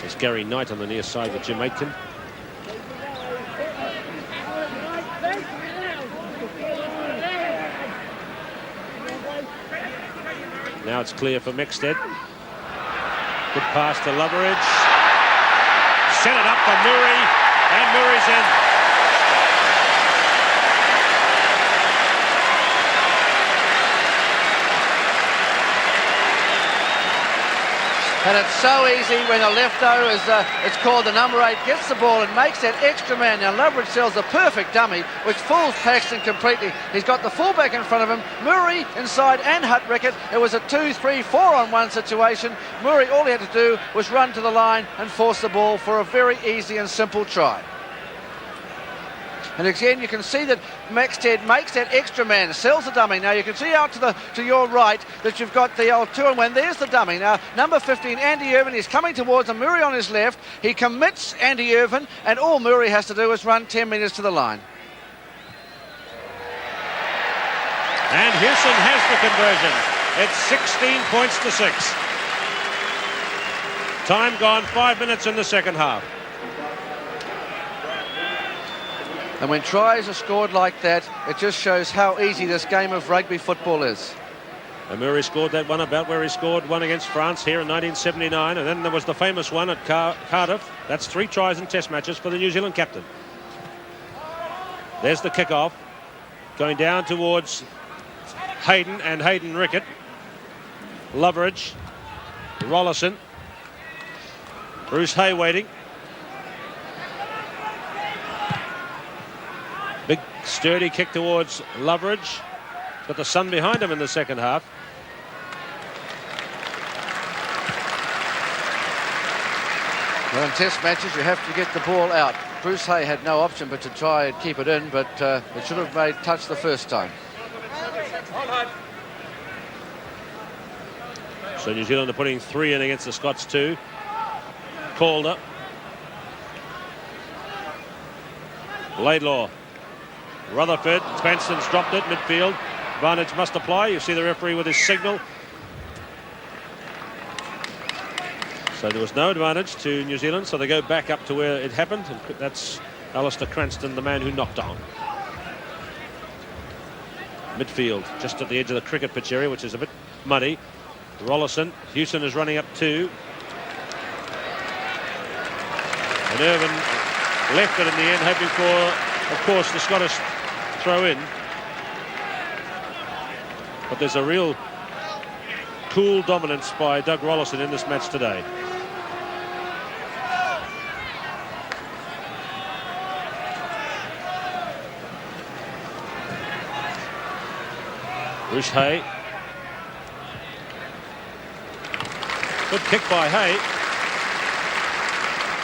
Speaker 1: There's Gary Knight on the near side with Jim Aitken. Now it's clear for Mexted. Good pass to Loveridge. Set it up for Murray, and Murray's in.
Speaker 2: And it's so easy when the lefto is, it's called the number 8, gets the ball and makes that extra man. Now Loveridge sells a perfect dummy, which fools Paxton completely. He's got the fullback in front of him, Murray inside and Hut-Rickett. It was a 2-3-4-on-1 situation. Murray, all he had to do was run to the line and force the ball for a very easy and simple try. And again, you can see that Maxted makes that extra man, sells the dummy. Now you can see out to your right that you've got the old 2-and-1. There's the dummy. Now number 15, Andy Irvin, is coming towards him. Murray on his left. He commits Andy Irvin, and all Murray has to do is run 10 metres to the line.
Speaker 1: And Hewson has the conversion. It's 16 points to 6. Time gone, 5 minutes in the second half.
Speaker 2: And when tries are scored like that, it just shows how easy this game of rugby football is.
Speaker 1: And Murray scored that one about where he scored one against France here in 1979. And then there was the famous one at Cardiff. That's 3 tries in test matches for the New Zealand captain. There's the kick-off. Going down towards Hayden and Hayden Rickett. Loveridge. Rollison. Bruce Hay waiting. Big sturdy kick towards Loveridge. Got the sun behind him in the second half.
Speaker 2: Well, in test matches you have to get the ball out. Bruce Hay had no option but to try and keep it in, but it should have made touch the first time.
Speaker 1: So New Zealand are putting 3 in against the Scots 2. Calder. Laidlaw. Rutherford. Spanston's dropped it midfield. Advantage must apply. You see the referee with his signal. So there was no advantage to New Zealand, so they go back up to where it happened. And that's Alistair Cranston, the man who knocked on. Midfield, just at the edge of the cricket pitch area, which is a bit muddy. Rollison. Hewson is running up 2. And Irvin left it in the end, hoping for, of course, the Scottish throw in. But there's a real cool dominance by Doug Rollison in this match today. Bruce Hay. Good kick by Hay.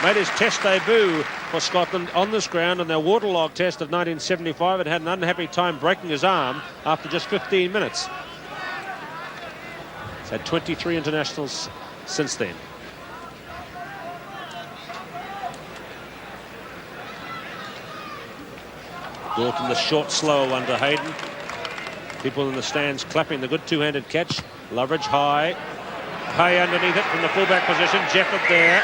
Speaker 1: made his test debut for Scotland on this ground in their waterlogged test of 1975 and had an unhappy time breaking his arm after just 15 minutes. He's had 23 internationals since then. Dalton, the short, slower one to Hayden. People in the stands clapping the good two-handed catch. Loveridge high. Hay underneath it from the fullback position. Jefford there.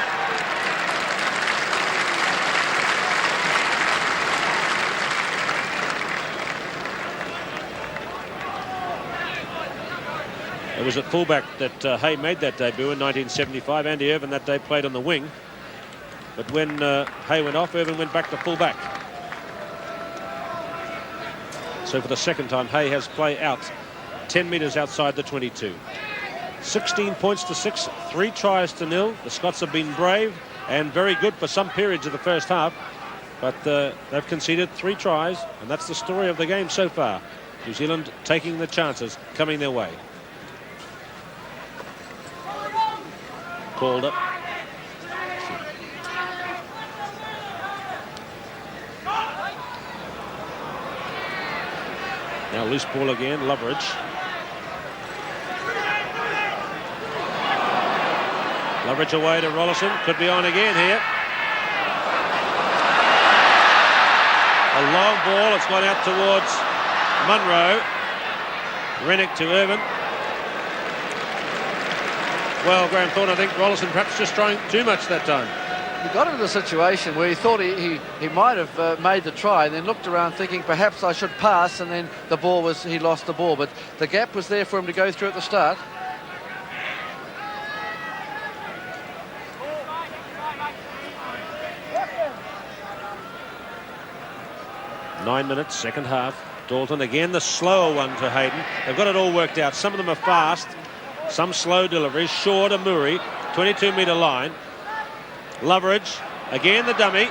Speaker 1: It was at fullback that Hay made that debut in 1975. Andy Irvine that day played on the wing. But when Hay went off, Irvine went back to fullback. So for the second time, Hay has play out 10 metres outside the 22. 16 points to 6, 3 tries to 0. The Scots have been brave and very good for some periods of the first half, but they've conceded 3 tries, and that's the story of the game so far. New Zealand taking the chances coming their way. Called up. Now loose ball again, Loveridge. Loveridge away to Rollison, could be on again here. A long ball, it's gone out towards Munro. Rennick to Irvine. Well, Graham Thorne, I think Rollison perhaps just trying too much that time.
Speaker 2: He got into a situation where he thought he might have made the try and then looked around thinking perhaps I should pass, and then he lost the ball. But the gap was there for him to go through at the start.
Speaker 1: Nine minutes, second half. Dalton again, the slower one to Hayden. They've got it all worked out. Some of them are fast, some slow deliveries. Shaw to Murray, 22-metre line. Loveridge, again the dummy.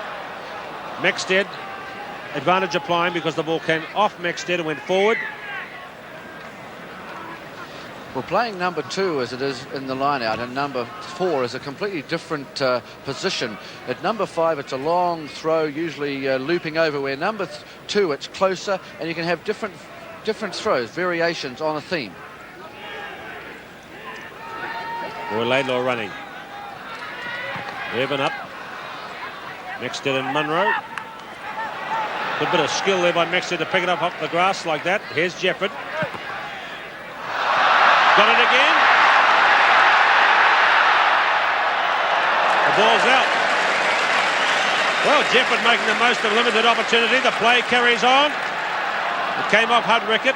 Speaker 1: Mexted, advantage applying because the ball came off Mexted and went forward.
Speaker 2: Well, playing number 2 as it is in the line-out and number 4 is a completely different position. At number 5, it's a long throw, usually looping over, where number 2, it's closer, and you can have different throws, variations on a theme.
Speaker 1: Roy Laidlaw running. Irvine up. Mexted and Munro. Good bit of skill there by Mexted to pick it up off the grass like that. Here's Jefford. Got it again. The ball's out. Well, Jefford making the most of limited opportunity. The play carries on. It came off Hudrickett.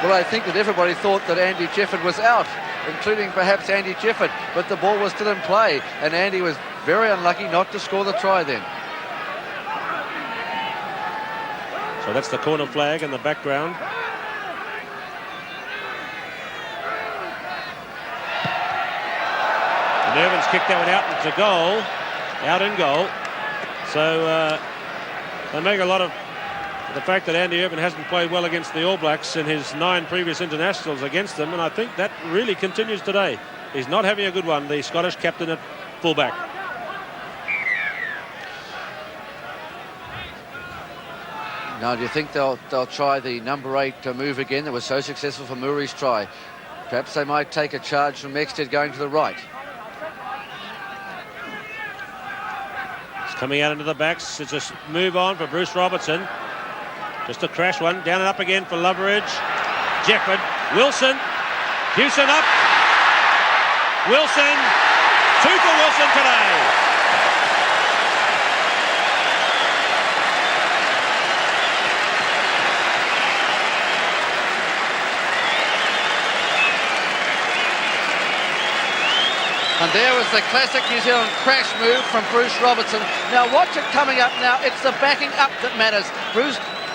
Speaker 2: Well, I think that everybody thought that Andy Jefford was out, including perhaps Andy Jefford, but the ball was still in play, and Andy was very unlucky not to score the try then.
Speaker 1: So that's the corner flag in the background. And Irvin's kicked that one out into goal, out in goal. So they make a lot of the fact that Andy Irvine hasn't played well against the All Blacks in his 9 previous internationals against them, and I think that really continues today. He's not having a good one, the Scottish captain at fullback.
Speaker 2: Now, do you think they'll try the number 8 move again that was so successful for Murray's try? Perhaps they might take a charge from Mexted going to the right.
Speaker 1: It's coming out into the backs. It's a move on for Bruce Robertson. Just a crash one. Down and up again for Loveridge. Jefford. Wilson. Hewson up. Wilson. 2 for Wilson today.
Speaker 2: And there was the classic New Zealand crash move from Bruce Robertson. Now watch it coming up now. It's the backing up that matters.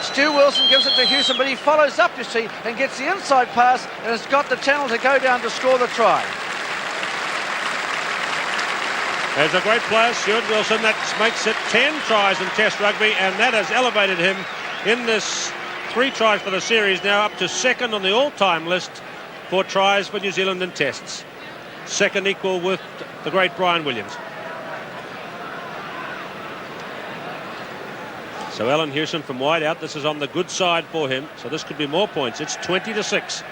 Speaker 2: Stu Wilson gives it to Hewson, but he follows up, you see, and gets the inside pass and has got the channel to go down to score the try.
Speaker 1: There's a great player, Stuart Wilson. That makes it 10 tries in Test rugby, and that has elevated him in this 3 tries for the series, now up to second on the all-time list for tries for New Zealand in tests. Second equal with the great Brian Williams. So Alan Hewson from wide out. This is on the good side for him. So this could be more points. It's 20-6.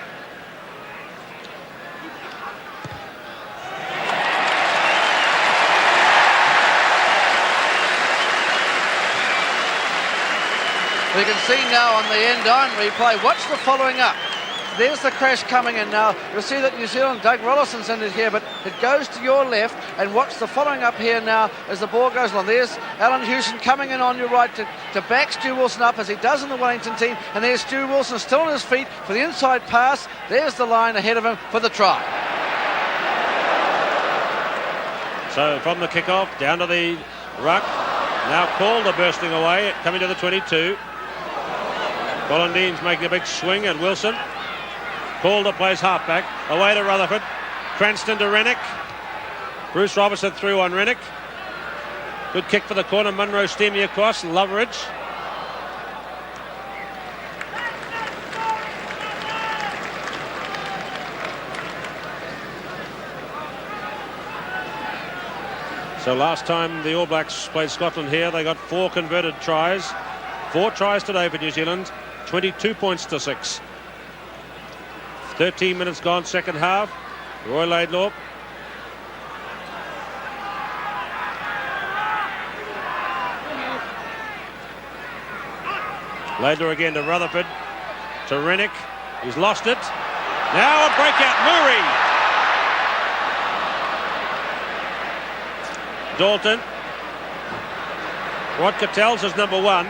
Speaker 2: We can see now on the end on replay. Watch the following up. There's the crash coming in now. You'll see that New Zealand, Doug Rollison's in it here, but it goes to your left. And watch the following up here now as the ball goes along. There's Alan Hewson coming in on your right to back Stu Wilson up as he does in the Wellington team. And there's Stu Wilson still on his feet for the inside pass. There's the line ahead of him for the try.
Speaker 1: So from the kickoff down to the ruck. Now Calder bursting away, coming to the 22. Bollandine's making a big swing at Wilson. Calder plays halfback. Away to Rutherford. Cranston to Rennick. Bruce Robertson through on Rennick. Good kick for the corner. Munro steaming across. Loveridge. So last time the All Blacks played Scotland here, they got 4 converted tries. 4 tries today for New Zealand. 22 points to 6. 13 minutes gone, second half. Roy Laidlaw. Laidlaw again to Rutherford. To Rennick. He's lost it. Now a breakout. Murray. Dalton. Rod Cattell's is number 1.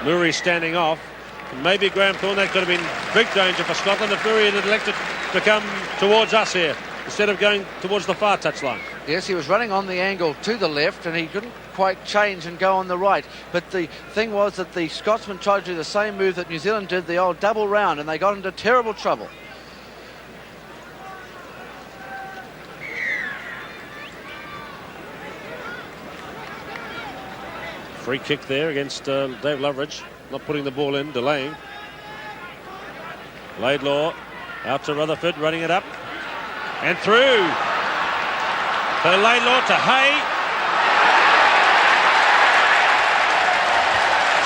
Speaker 1: Murray standing off. Maybe Graham Thorne, that could have been big danger for Scotland if Murray had elected to come towards us here instead of going towards the far touchline.
Speaker 2: Yes, he was running on the angle to the left and he couldn't quite change and go on the right. But the thing was that the Scotsman tried to do the same move that New Zealand did, the old double round, and they got into terrible trouble.
Speaker 1: Free kick there against Dave Loveridge. Not putting the ball in, delaying. Laidlaw out to Rutherford, running it up. And through. So Laidlaw to Hay.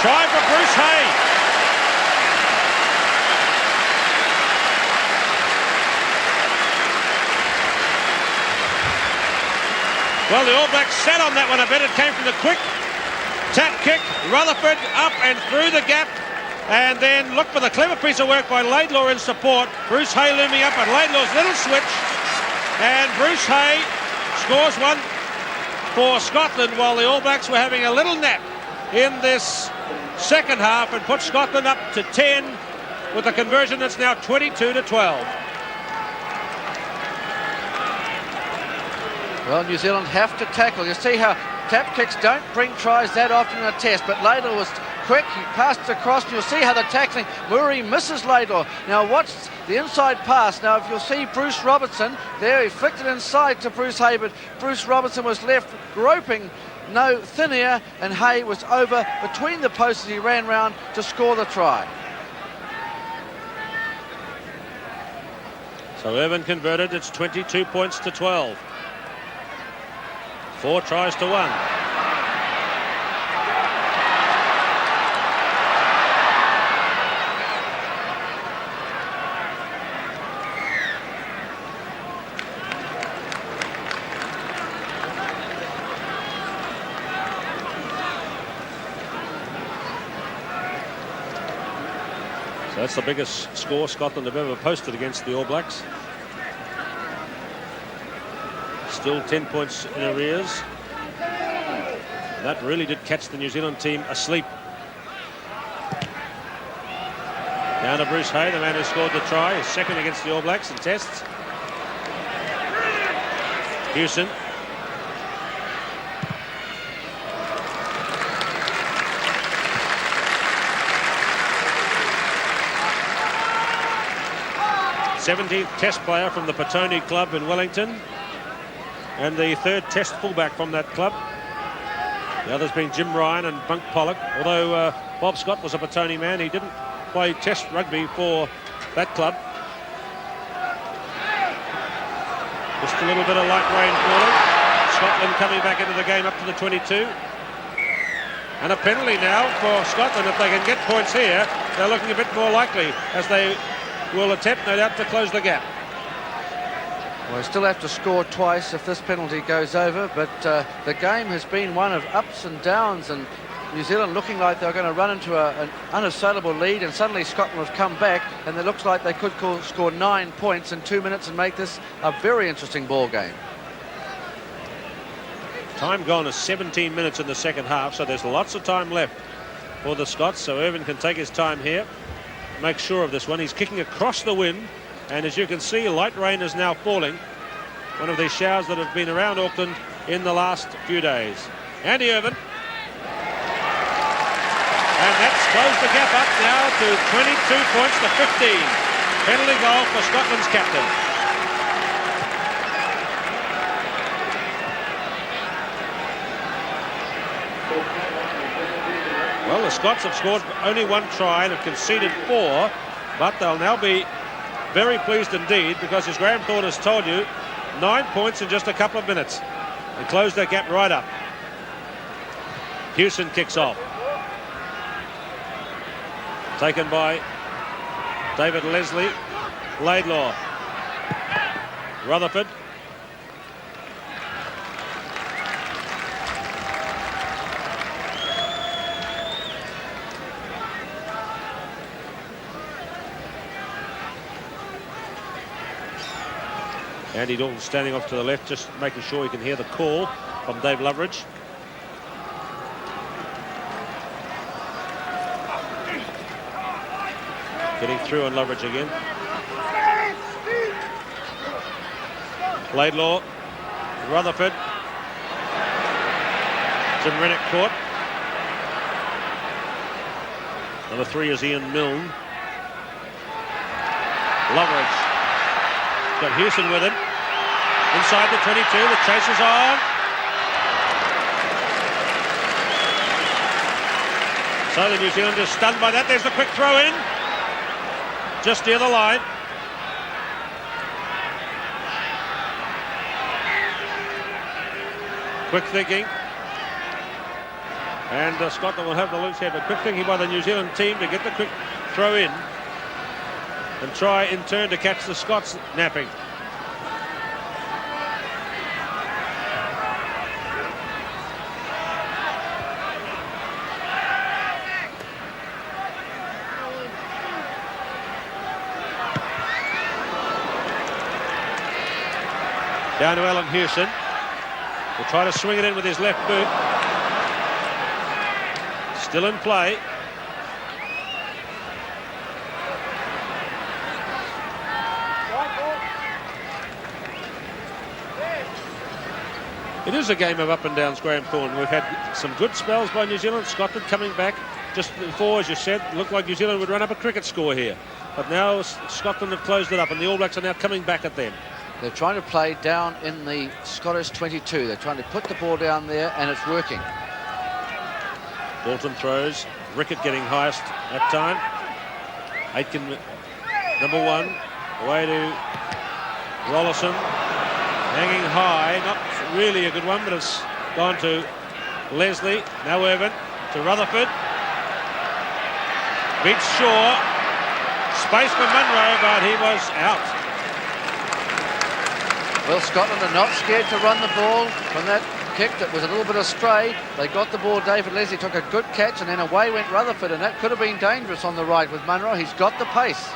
Speaker 1: Try for Bruce Hay. Well, the All Blacks sat on that one a bit. It came from the quick tap kick. Rutherford up and through the gap. And then look for the clever piece of work by Laidlaw in support. Bruce Hay looming up and Laidlaw's little switch. And Bruce Hay scores one for Scotland while the All Blacks were having a little nap in this second half and put Scotland up to 10 with a conversion that's now 22-12.
Speaker 2: Well, New Zealand have to tackle. You see how tap kicks don't bring tries that often in a test, but Laidlaw was quick. He passed across, and you'll see how the tackling. Murray misses Laidlaw. Now watch the inside pass. Now if you'll see Bruce Robertson there, he flicked it inside to Bruce Hay, but Bruce Robertson was left groping no thin air, and Hay was over between the posts as he ran round to score the try.
Speaker 1: So Irvin converted. It's 22 points to 12. 4 tries to 1. So that's the biggest score Scotland have ever posted against the All Blacks. Still 10 points in arrears. That really did catch the New Zealand team asleep. Down to Bruce Hay, the man who scored the try, his second against the All Blacks in tests. Hewson. th Test player from the Petone Club in Wellington, and the 3rd Test fullback from that club. The others being Jim Ryan and Bunk Pollock. Although Bob Scott was a Petone man, he didn't play Test rugby for that club. Just a little bit of light rain falling. Scotland coming back into the game up to the 22. And a penalty now for Scotland. If they can get points here, they're looking a bit more likely, as they will attempt, no doubt, to close the gap.
Speaker 2: Well, they still have to score twice if this penalty goes over, but the game has been one of ups and downs, and New Zealand looking like they're going to run into an unassailable lead, and suddenly Scotland have come back, and it looks like they could score 9 points in 2 minutes and make this a very interesting ball game.
Speaker 1: Time gone is 17 minutes in the second half, so there's lots of time left for the Scots, so Irvin can take his time here, make sure of this one. He's kicking across the wind, and as you can see, light rain is now falling. One of these showers that have been around Auckland in the last few days. Andy Irvin. And that's closed the gap up now to 22 points to 15. Penalty goal for Scotland's captain. Well, the Scots have scored only 1 try and have conceded 4, but they'll now be very pleased indeed, because as Graham Thorne has told you, 9 points in just a couple of minutes and closed that gap right up. Hewson kicks off. Taken by David Leslie. Laidlaw. Rutherford. Andy Dalton standing off to the left, just making sure he can hear the call from Dave Loveridge. Getting through on Loveridge again. Laidlaw. Rutherford. Jim Rennick caught. Number 3 is Ian Milne. Loveridge. Got Hewson with him. Inside the 22, the chase is on. So the New Zealanders stunned by that. There's the quick throw in. Just near the line. Quick thinking. And Scotland will have the loose head, but quick thinking by the New Zealand team to get the quick throw in and try in turn to catch the Scots napping. Down to Alan Hewson. Will try to swing it in with his left boot. Still in play. It is a game of up and downs, Graham Thorne. We've had some good spells by New Zealand. Scotland coming back just before, as you said, looked like New Zealand would run up a cricket score here. But now Scotland have closed it up, and the All Blacks are now coming back at them.
Speaker 2: They're trying to play down in the Scottish 22. They're trying to put the ball down there, and it's working.
Speaker 1: Bolton throws. Rickett getting highest that time. Aitken, number 1, away to Rollison. Hanging high, not really a good one, but it's gone to Leslie. Now Irvin to Rutherford. Beats Shaw. Space for Munro, but he was out.
Speaker 2: Well, Scotland are not scared to run the ball from that kick that was a little bit astray. They got the ball. David Leslie took a good catch, and then away went Rutherford, and that could have been dangerous on the right with Munro. He's got the pace.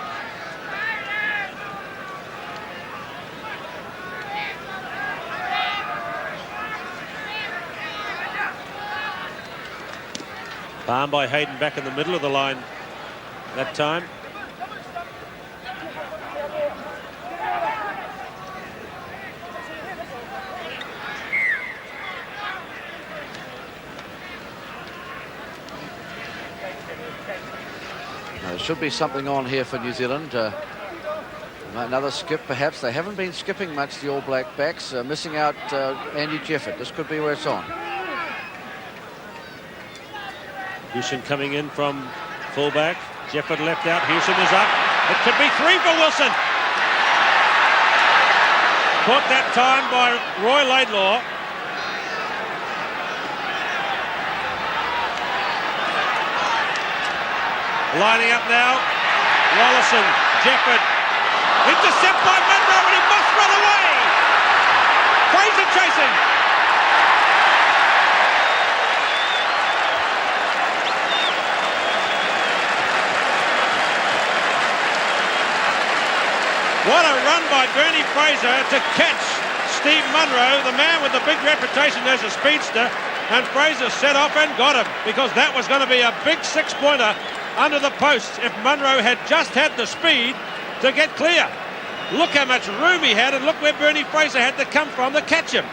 Speaker 1: Palm by Hayden back in the middle of the line that time.
Speaker 2: There should be something on here for New Zealand. Another skip, perhaps. They haven't been skipping much, the All Black backs. Missing out Andy Jefford. This could be where it's on.
Speaker 1: Hewson coming in from fullback. Jefford left out, Hewson is up. It could be 3 for Wilson. Caught that time by Roy Laidlaw. Lining up now, Wallison, Jefford. Intercept by Munro, and he must run away. Fraser chasing. What a run by Bernie Fraser to catch Steve Munro, the man with the big reputation as a speedster, and Fraser set off and got him, because that was going to be a big 6-pointer under the posts if Munro had just had the speed to get clear. Look how much room he had, and look where Bernie Fraser had to come from to catch him.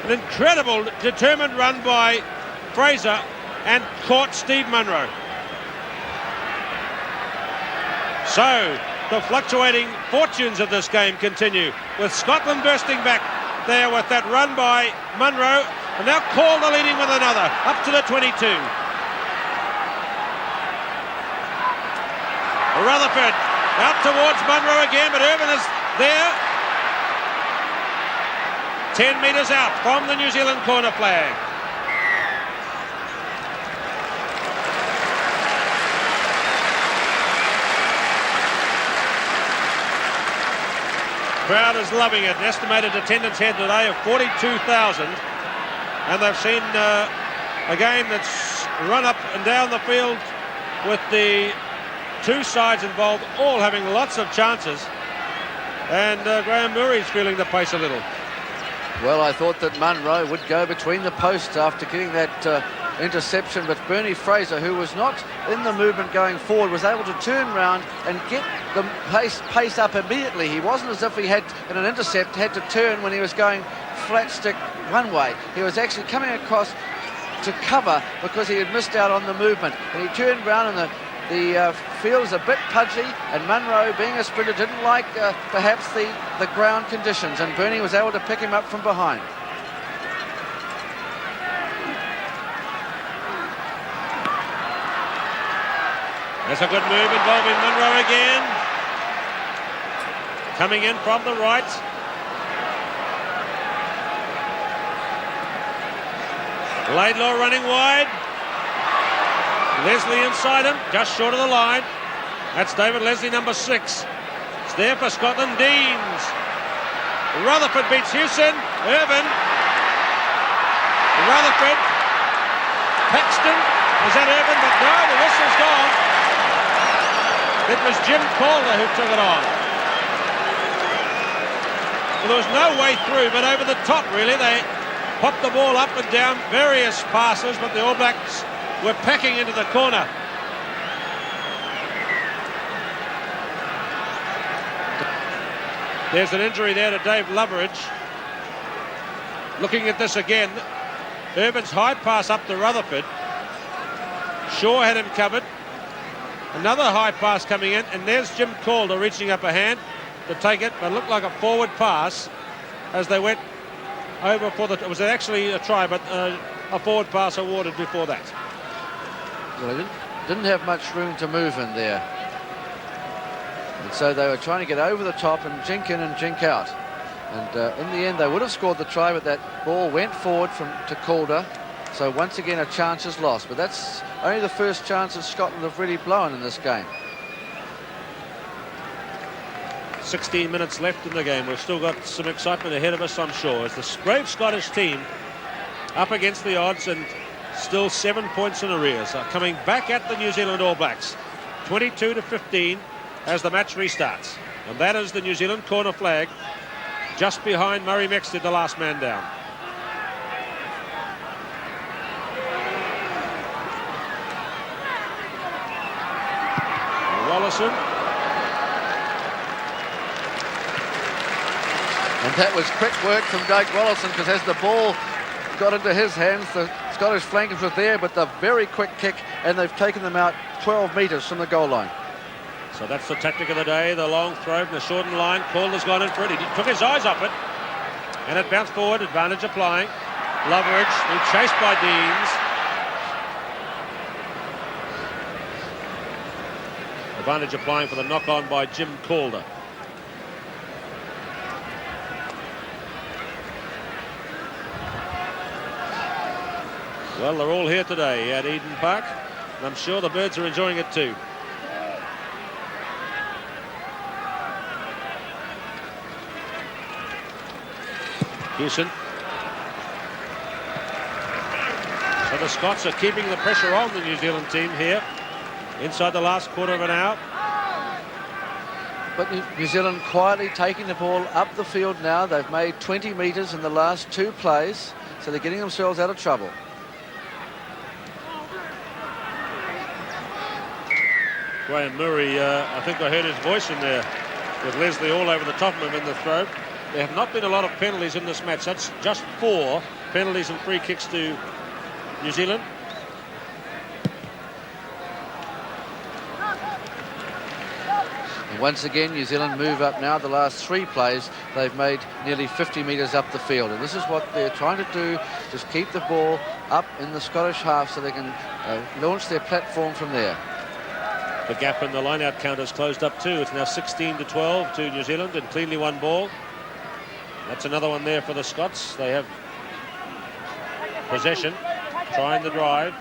Speaker 1: An incredible, determined run by Fraser, and caught Steve Munro. So, the fluctuating fortunes of this game continue, with Scotland bursting back there with that run by Munro, and now Calder leading with another, up to the 22. Rutherford out towards Munro again, but Irvin is there. 10 metres out from the New Zealand corner flag. Crowd is loving it. Estimated attendance here today of 42,000, and they've seen a game that's run up and down the field with the two sides involved all having lots of chances, and Graham Murray's feeling the pace a little.
Speaker 2: Well, I thought that Munro would go between the posts after getting that interception, but Bernie Fraser, who was not in the movement going forward, was able to turn round and get the pace up immediately. He wasn't as if he had, in an intercept, had to turn when he was going flat stick one way. He was actually coming across to cover because he had missed out on the movement, and he turned round, and the field was a bit pudgy, and Munro, being a sprinter, didn't like perhaps the ground conditions, and Bernie was able to pick him up from behind.
Speaker 1: That's a good move involving Munro again. Coming in from the right. Laidlaw running wide. Leslie inside him, just short of the line. That's David Leslie, number 6. It's there for Scotland. Deans. Rutherford beats Hewson. Irvin. Rutherford. Paxton. Is that Irvin? But no, the whistle's gone. It was Jim Calder who took it on. Well, there was no way through, but over the top, really. They popped the ball up and down various passes, but the All Blacks were packing into the corner. There's an injury there to Dave Loveridge. Looking at this again, Irvin's high pass up to Rutherford. Shaw had him covered. Another high pass coming in, and there's Jim Calder reaching up a hand to take it, but it looked like a forward pass as they went over for the... It was actually a try, but a forward pass awarded before that.
Speaker 2: Well, they didn't have much room to move in there. And so they were trying to get over the top and jink in and jink out. And in the end, they would have scored the try, but that ball went forward to Calder. So once again, a chance is lost. But that's only the first chance that Scotland have really blown in this game.
Speaker 1: 16 minutes left in the game. We've still got some excitement ahead of us, I'm sure, as the brave Scottish team up against the odds and still 7 points in arrears are coming back at the New Zealand All Blacks. 22-15 as the match restarts. And that is the New Zealand corner flag just behind Murray Mexted, the last man down. Wallison.
Speaker 2: And that was quick work from Doug Wallison, because as the ball got into his hands, the Scottish flankers were there, but the very quick kick, and they've taken them out 12 metres from the goal line.
Speaker 1: So that's the tactic of the day, the long throw from the shortened line. Calder's gone in for it. He took his eyes off it, and it bounced forward, advantage applying. Loveridge, being chased by Deans. Advantage applying for the knock-on by Jim Calder. Well, they're all here today at Eden Park, and I'm sure the birds are enjoying it too. Hewson. So the Scots are keeping the pressure on the New Zealand team here inside the last quarter of an hour.
Speaker 2: But New Zealand quietly taking the ball up the field now. They've made 20 metres in the last 2 plays, so they're getting themselves out of trouble.
Speaker 1: Graham Murray, I think I heard his voice in there with Leslie all over the top of him in the throw. There have not been a lot of penalties in this match. That's just 4 penalties and free kicks to New Zealand.
Speaker 2: And once again, New Zealand move up now. The last 3 plays, they've made nearly 50 metres up the field. And this is what they're trying to do, just keep the ball up in the Scottish half so they can launch their platform from there.
Speaker 1: The gap in the line-out count has closed up too. It's now 16-12 to New Zealand and cleanly won ball. That's another one there for the Scots. They have possession, trying the drive.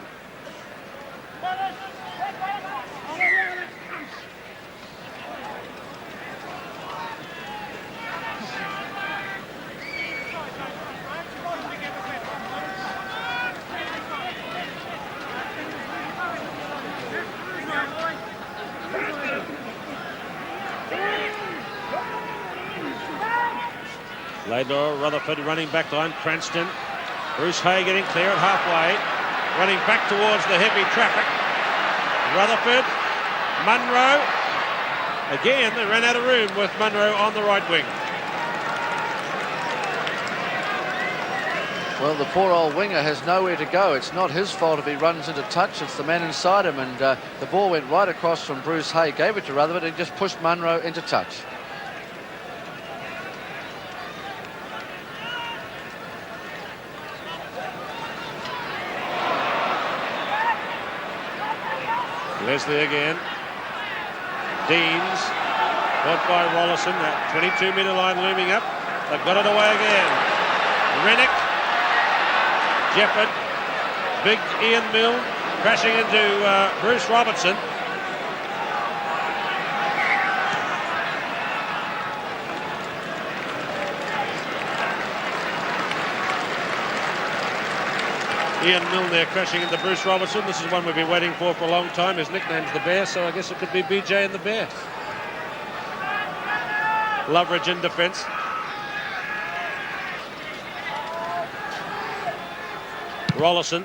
Speaker 1: Laidlaw, Rutherford running back line, Cranston. Bruce Hay getting clear at halfway, running back towards the heavy traffic. Rutherford, Munro. Again, they ran out of room with Munro on the right wing.
Speaker 2: Well, the poor old winger has nowhere to go. It's not his fault if he runs into touch. It's the man inside him, and the ball went right across from Bruce Hay, gave it to Rutherford, and just pushed Munro into touch.
Speaker 1: Leslie again. Deans, caught by Rollison. That 22-metre line looming up. They've got it away again. Rennick, Jefford, big Ian Mill crashing into Bruce Robertson. Ian Milner crashing into Bruce Robertson. This is one we've been waiting for a long time. His nickname's the Bear, so I guess it could be BJ and the Bear. Loveridge in defence. Rollison.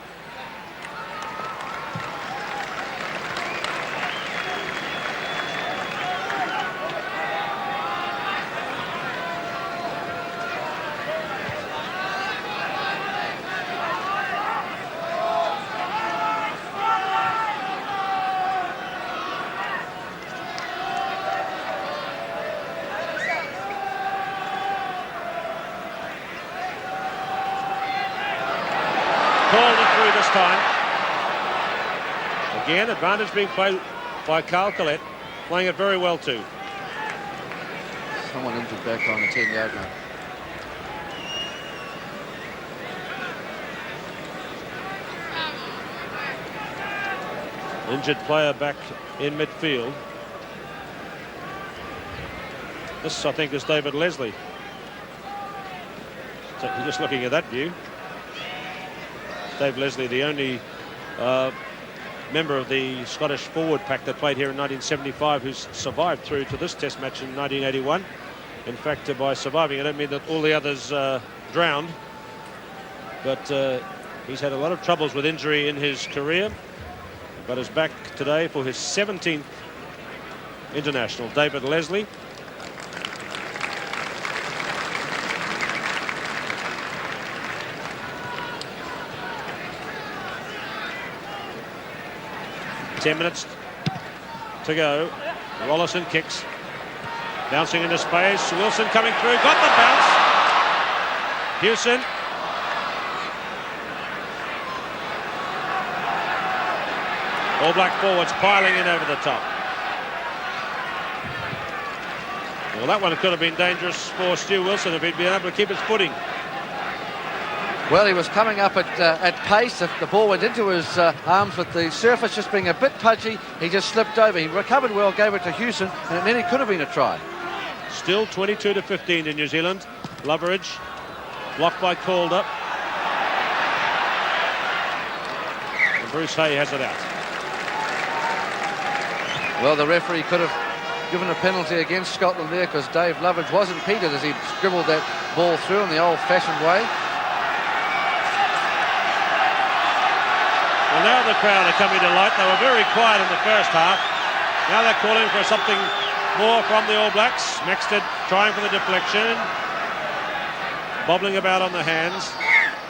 Speaker 1: Again, advantage being played by Carl Collette, playing it very well too.
Speaker 2: Someone injured back on the 10-yard line.
Speaker 1: Injured player back in midfield. This, I think, is David Leslie. So just looking at that view. Dave Leslie, the only member of the Scottish forward pack that played here in 1975 who's survived through to this test match in 1981. In fact, by surviving, I don't mean that all the others drowned, but he's had a lot of troubles with injury in his career, but is back today for his 17th international. David Leslie. Ten minutes to go. Rollison kicks. Bouncing into space. Wilson coming through. Got the bounce. Hewson. All Black forwards piling in over the top. Well, that one could have been dangerous for Stu Wilson if he'd been able to keep his footing.
Speaker 2: Well, he was coming up at pace. If the ball went into his arms with the surface just being a bit pudgy, he just slipped over. He recovered well, gave it to Hewson, and it nearly could have been a try.
Speaker 1: Still 22-15 to New Zealand. Loveridge blocked by Calder. And Bruce Hay has it out.
Speaker 2: Well, the referee could have given a penalty against Scotland there because Dave Loveridge was impeded as he scribbled that ball through in the old-fashioned way.
Speaker 1: Well, now the crowd are coming to light. They were very quiet in the first half. Now they're calling for something more from the All Blacks. Maxted trying for the deflection. Bobbling about on the hands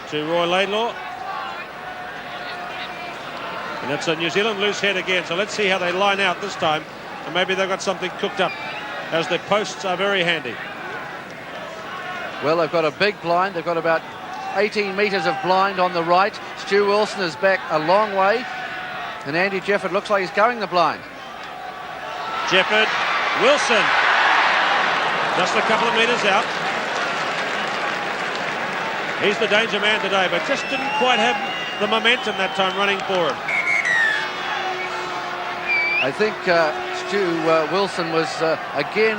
Speaker 1: to Roy Laidlaw. And it's a New Zealand loose head again. So let's see how they line out this time. And maybe they've got something cooked up, as the posts are very handy.
Speaker 2: Well, they've got a big blind. They've got about 18 metres of blind on the right. Stu Wilson is back a long way. And Andy Jefford looks like he's going the blind.
Speaker 1: Jefford, Wilson, just a couple of metres out. He's the danger man today, but just didn't quite have the momentum that time running for him.
Speaker 2: I think Stu Wilson was again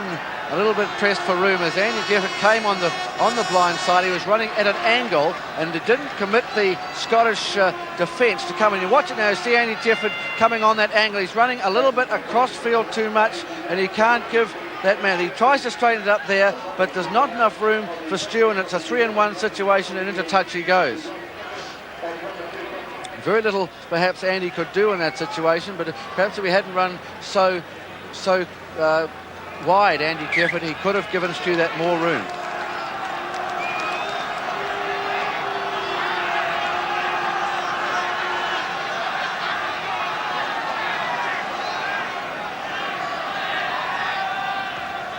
Speaker 2: a little bit pressed for room as Andy Jefford came on the blind side. He was running at an angle and it didn't commit the Scottish defence to come in. You watch it now, you see Andy Jefford coming on that angle. He's running a little bit across field too much and he can't give that man. He tries to straighten it up there, but there's not enough room for Stu and it's a 3-1 situation and into touch he goes. Very little perhaps Andy could do in that situation, but perhaps if he hadn't run so wide, Andy Jefford, he could have given Stu that more room.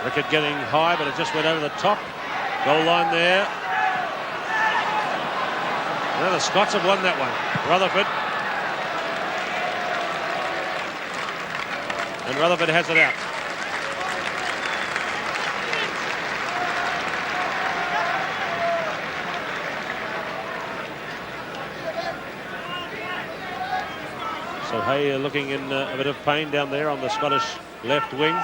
Speaker 1: Rickett getting high, but it just went over the top. Goal line there. Now the Scots have won that one. Rutherford. And Rutherford has it out. So Hay looking in a bit of pain down there on the Scottish left wing.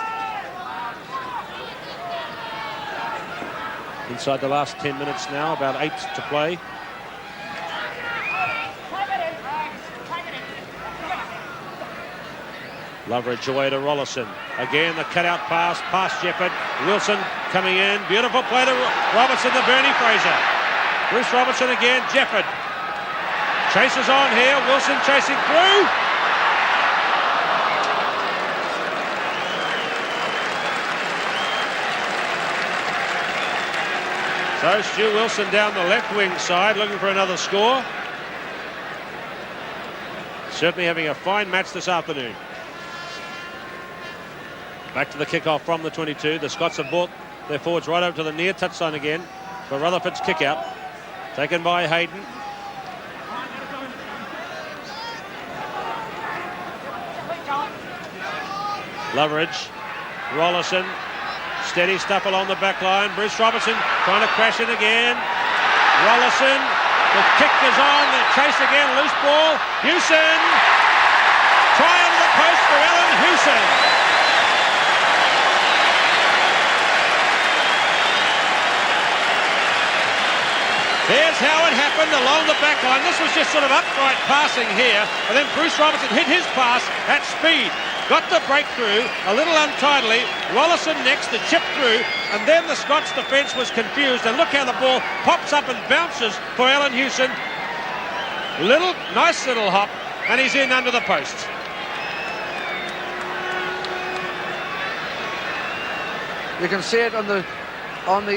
Speaker 1: Inside the last 10 minutes now, about 8 to play. Loveridge away to Rollison. Again, the cutout pass past Jefford. Wilson coming in. Beautiful play to Robertson to Bernie Fraser. Bruce Robertson again. Jefford chases on here. Wilson chasing through. So Stu Wilson down the left wing side looking for another score. Certainly having a fine match this afternoon. Back to the kickoff from the 22. The Scots have brought their forwards right over to the near touchline again for Rutherford's kick out. Taken by Hayden. Loveridge. Rollison. Steady stuff along the back line. Bruce Robertson trying to crash in again. Rollison. The kick is on. The chase again. Loose ball. Hewson. Try under the post for Alan Hewson. Here's how it happened along the back line. This was just sort of upright passing here. And then Bruce Robertson hit his pass at speed. Got the breakthrough a little untidily. Rollison next to chip through. And then the Scots defence was confused. And look how the ball pops up and bounces for Alan Hewson. Nice little hop. And he's in under the post.
Speaker 2: You can see it on the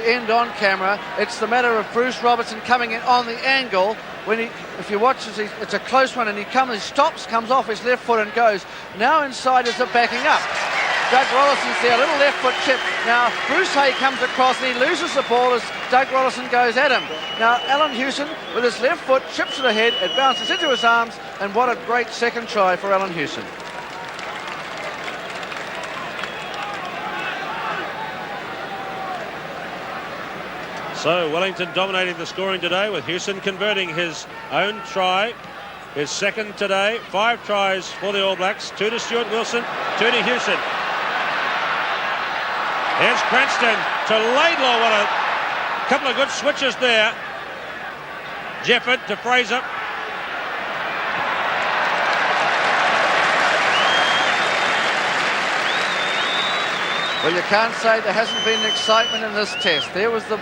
Speaker 2: end on camera. It's the matter of Bruce Robertson coming in on the angle. If you watch, it's a close one, and he stops, comes off his left foot and goes. Now inside is the backing up. Doug Rollison's there, a little left foot chip. Now Bruce Hay comes across and he loses the ball as Doug Rollison goes at him. Now Alan Hewson with his left foot chips it ahead, it bounces into his arms, and what a great second try for Alan Hewson.
Speaker 1: So Wellington dominating the scoring today, with Hewson converting his own try, his second today. 5 tries for the All Blacks, 2 to Stuart Wilson, 2 to Hewson. Here's Cranston to Laidlaw. What a couple of good switches there. Jefford to Fraser.
Speaker 2: Well, you can't say there hasn't been excitement in this test. There was the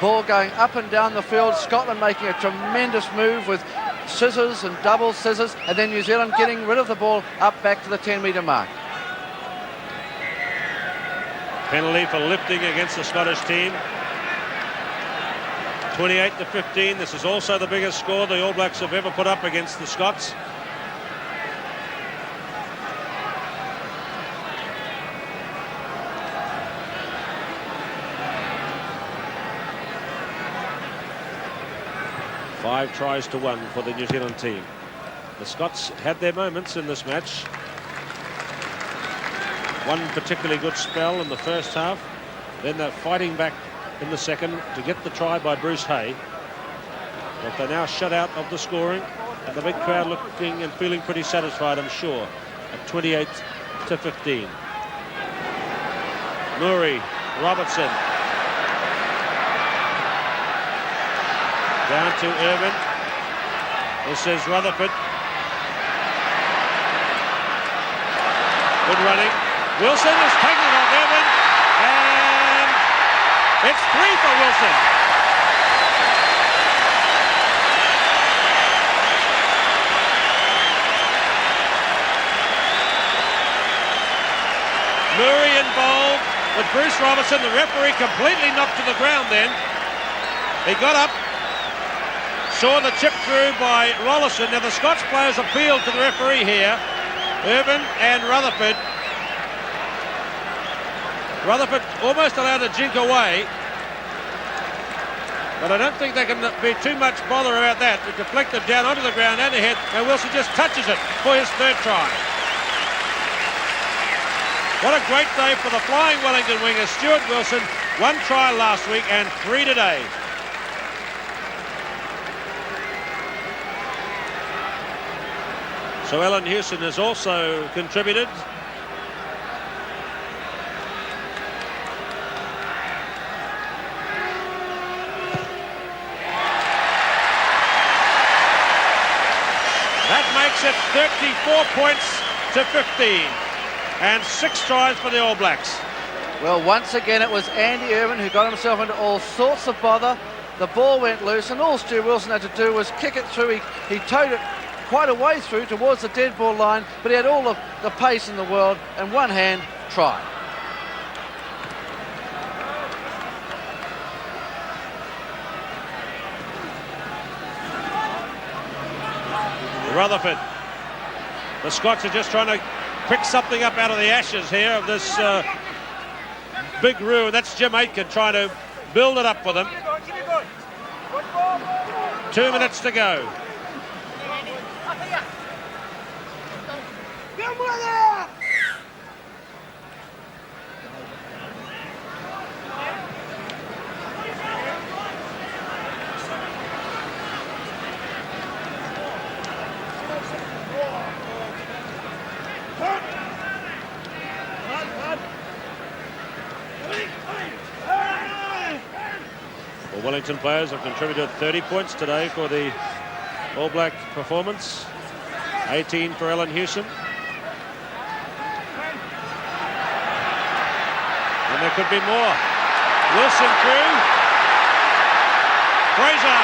Speaker 2: ball going up and down the field, Scotland making a tremendous move with scissors and double scissors, and then New Zealand getting rid of the ball up back to the 10-metre mark.
Speaker 1: Penalty for lifting against the Scottish team. 28-15. This is also the biggest score the All Blacks have ever put up against the Scots. Five tries to 1 for the New Zealand team. The Scots had their moments in this match. One particularly good spell in the first half. Then they're fighting back in the second to get the try by Bruce Hay. But they're now shut out of the scoring. And the big crowd looking and feeling pretty satisfied, I'm sure, at 28-15. Murray, Robertson. Down to Irvin. This is Rutherford. Good running. Wilson is taking it off Irvin. And it's 3 for Wilson. Murray involved with Bruce Robertson. The referee completely knocked to the ground then. He got up. Saw the chip through by Rollison. Now the Scots players appealed to the referee here. Irvin and Rutherford. Rutherford almost allowed to jink away. But I don't think they can be too much bother about that. It deflected down onto the ground and ahead, and Wilson just touches it for his 3rd try. What a great day for the flying Wellington winger, Stuart Wilson. 1 try last week and 3 today. So Alan Hewson has also contributed. That makes it 34 points to 15 and 6 tries for the All Blacks.
Speaker 2: Well, once again, it was Andy Irvin who got himself into all sorts of bother. The ball went loose, and all Stu Wilson had to do was kick it through. He towed it quite a way through towards the dead ball line, but he had all the pace in the world, and one hand try.
Speaker 1: Rutherford. The Scots are just trying to pick something up out of the ashes here of this big ruin. That's Jim Aitken trying to build it up for them. 2 minutes to go. Well, Wellington players have contributed 30 points today for the All Black performance. 18 for Alan Hewson. And there could be more. Wilson through. Fraser.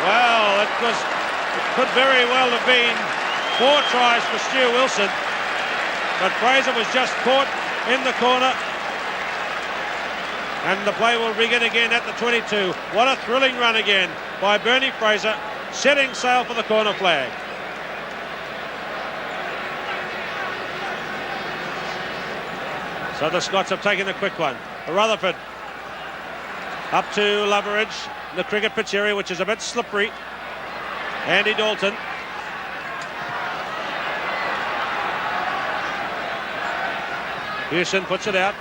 Speaker 1: Well, it could very well have been 4 tries for Stu Wilson. But Fraser was just caught in the corner. And the play will begin again at the 22. What a thrilling run again by Bernie Fraser, setting sail for the corner flag. So the Scots have taken a quick one. Rutherford up to Loveridge, the cricket pitch area, which is a bit slippery. Andy Dalton. Hewson puts it out.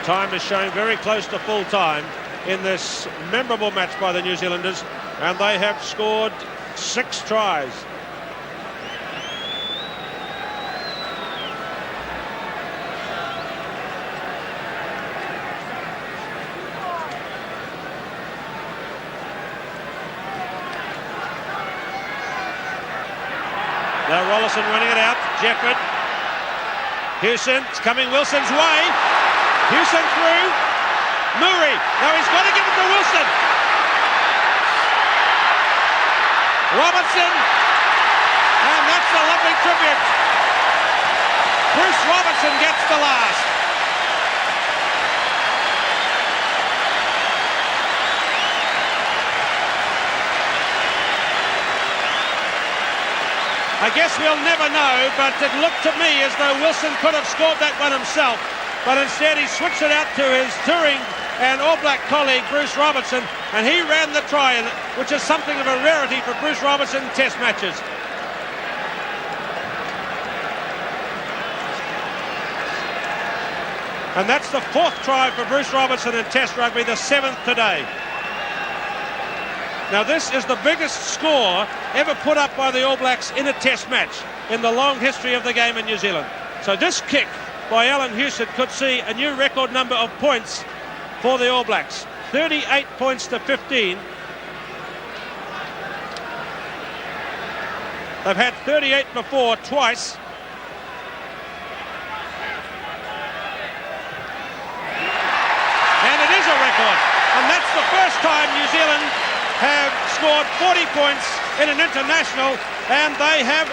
Speaker 1: Time is showing very close to full time in this memorable match by the New Zealanders, and they have scored 6 tries. Now Rollison running it out. Jefford. Hewson. It's coming Wilson's way. Hewson through. Murray. Now he's got to give it to Wilson. Robertson. And that's a lovely tribute. Bruce Robertson gets the last. I guess we'll never know, but it looked to me as though Wilson could have scored that one himself, but instead he switched it out to his touring and All Black colleague Bruce Robertson, and he ran the try, which is something of a rarity for Bruce Robertson in Test matches. And that's the 4th try for Bruce Robertson in Test rugby, the 7th today. Now this is the biggest score ever put up by the All Blacks in a Test match in the long history of the game in New Zealand. So this kick by Alan Hewson could see a new record number of points for the All Blacks. 38 points to 15. They've had 38 before twice. And it is a record. And that's the first time New Zealand have scored 40 points in an international, and they have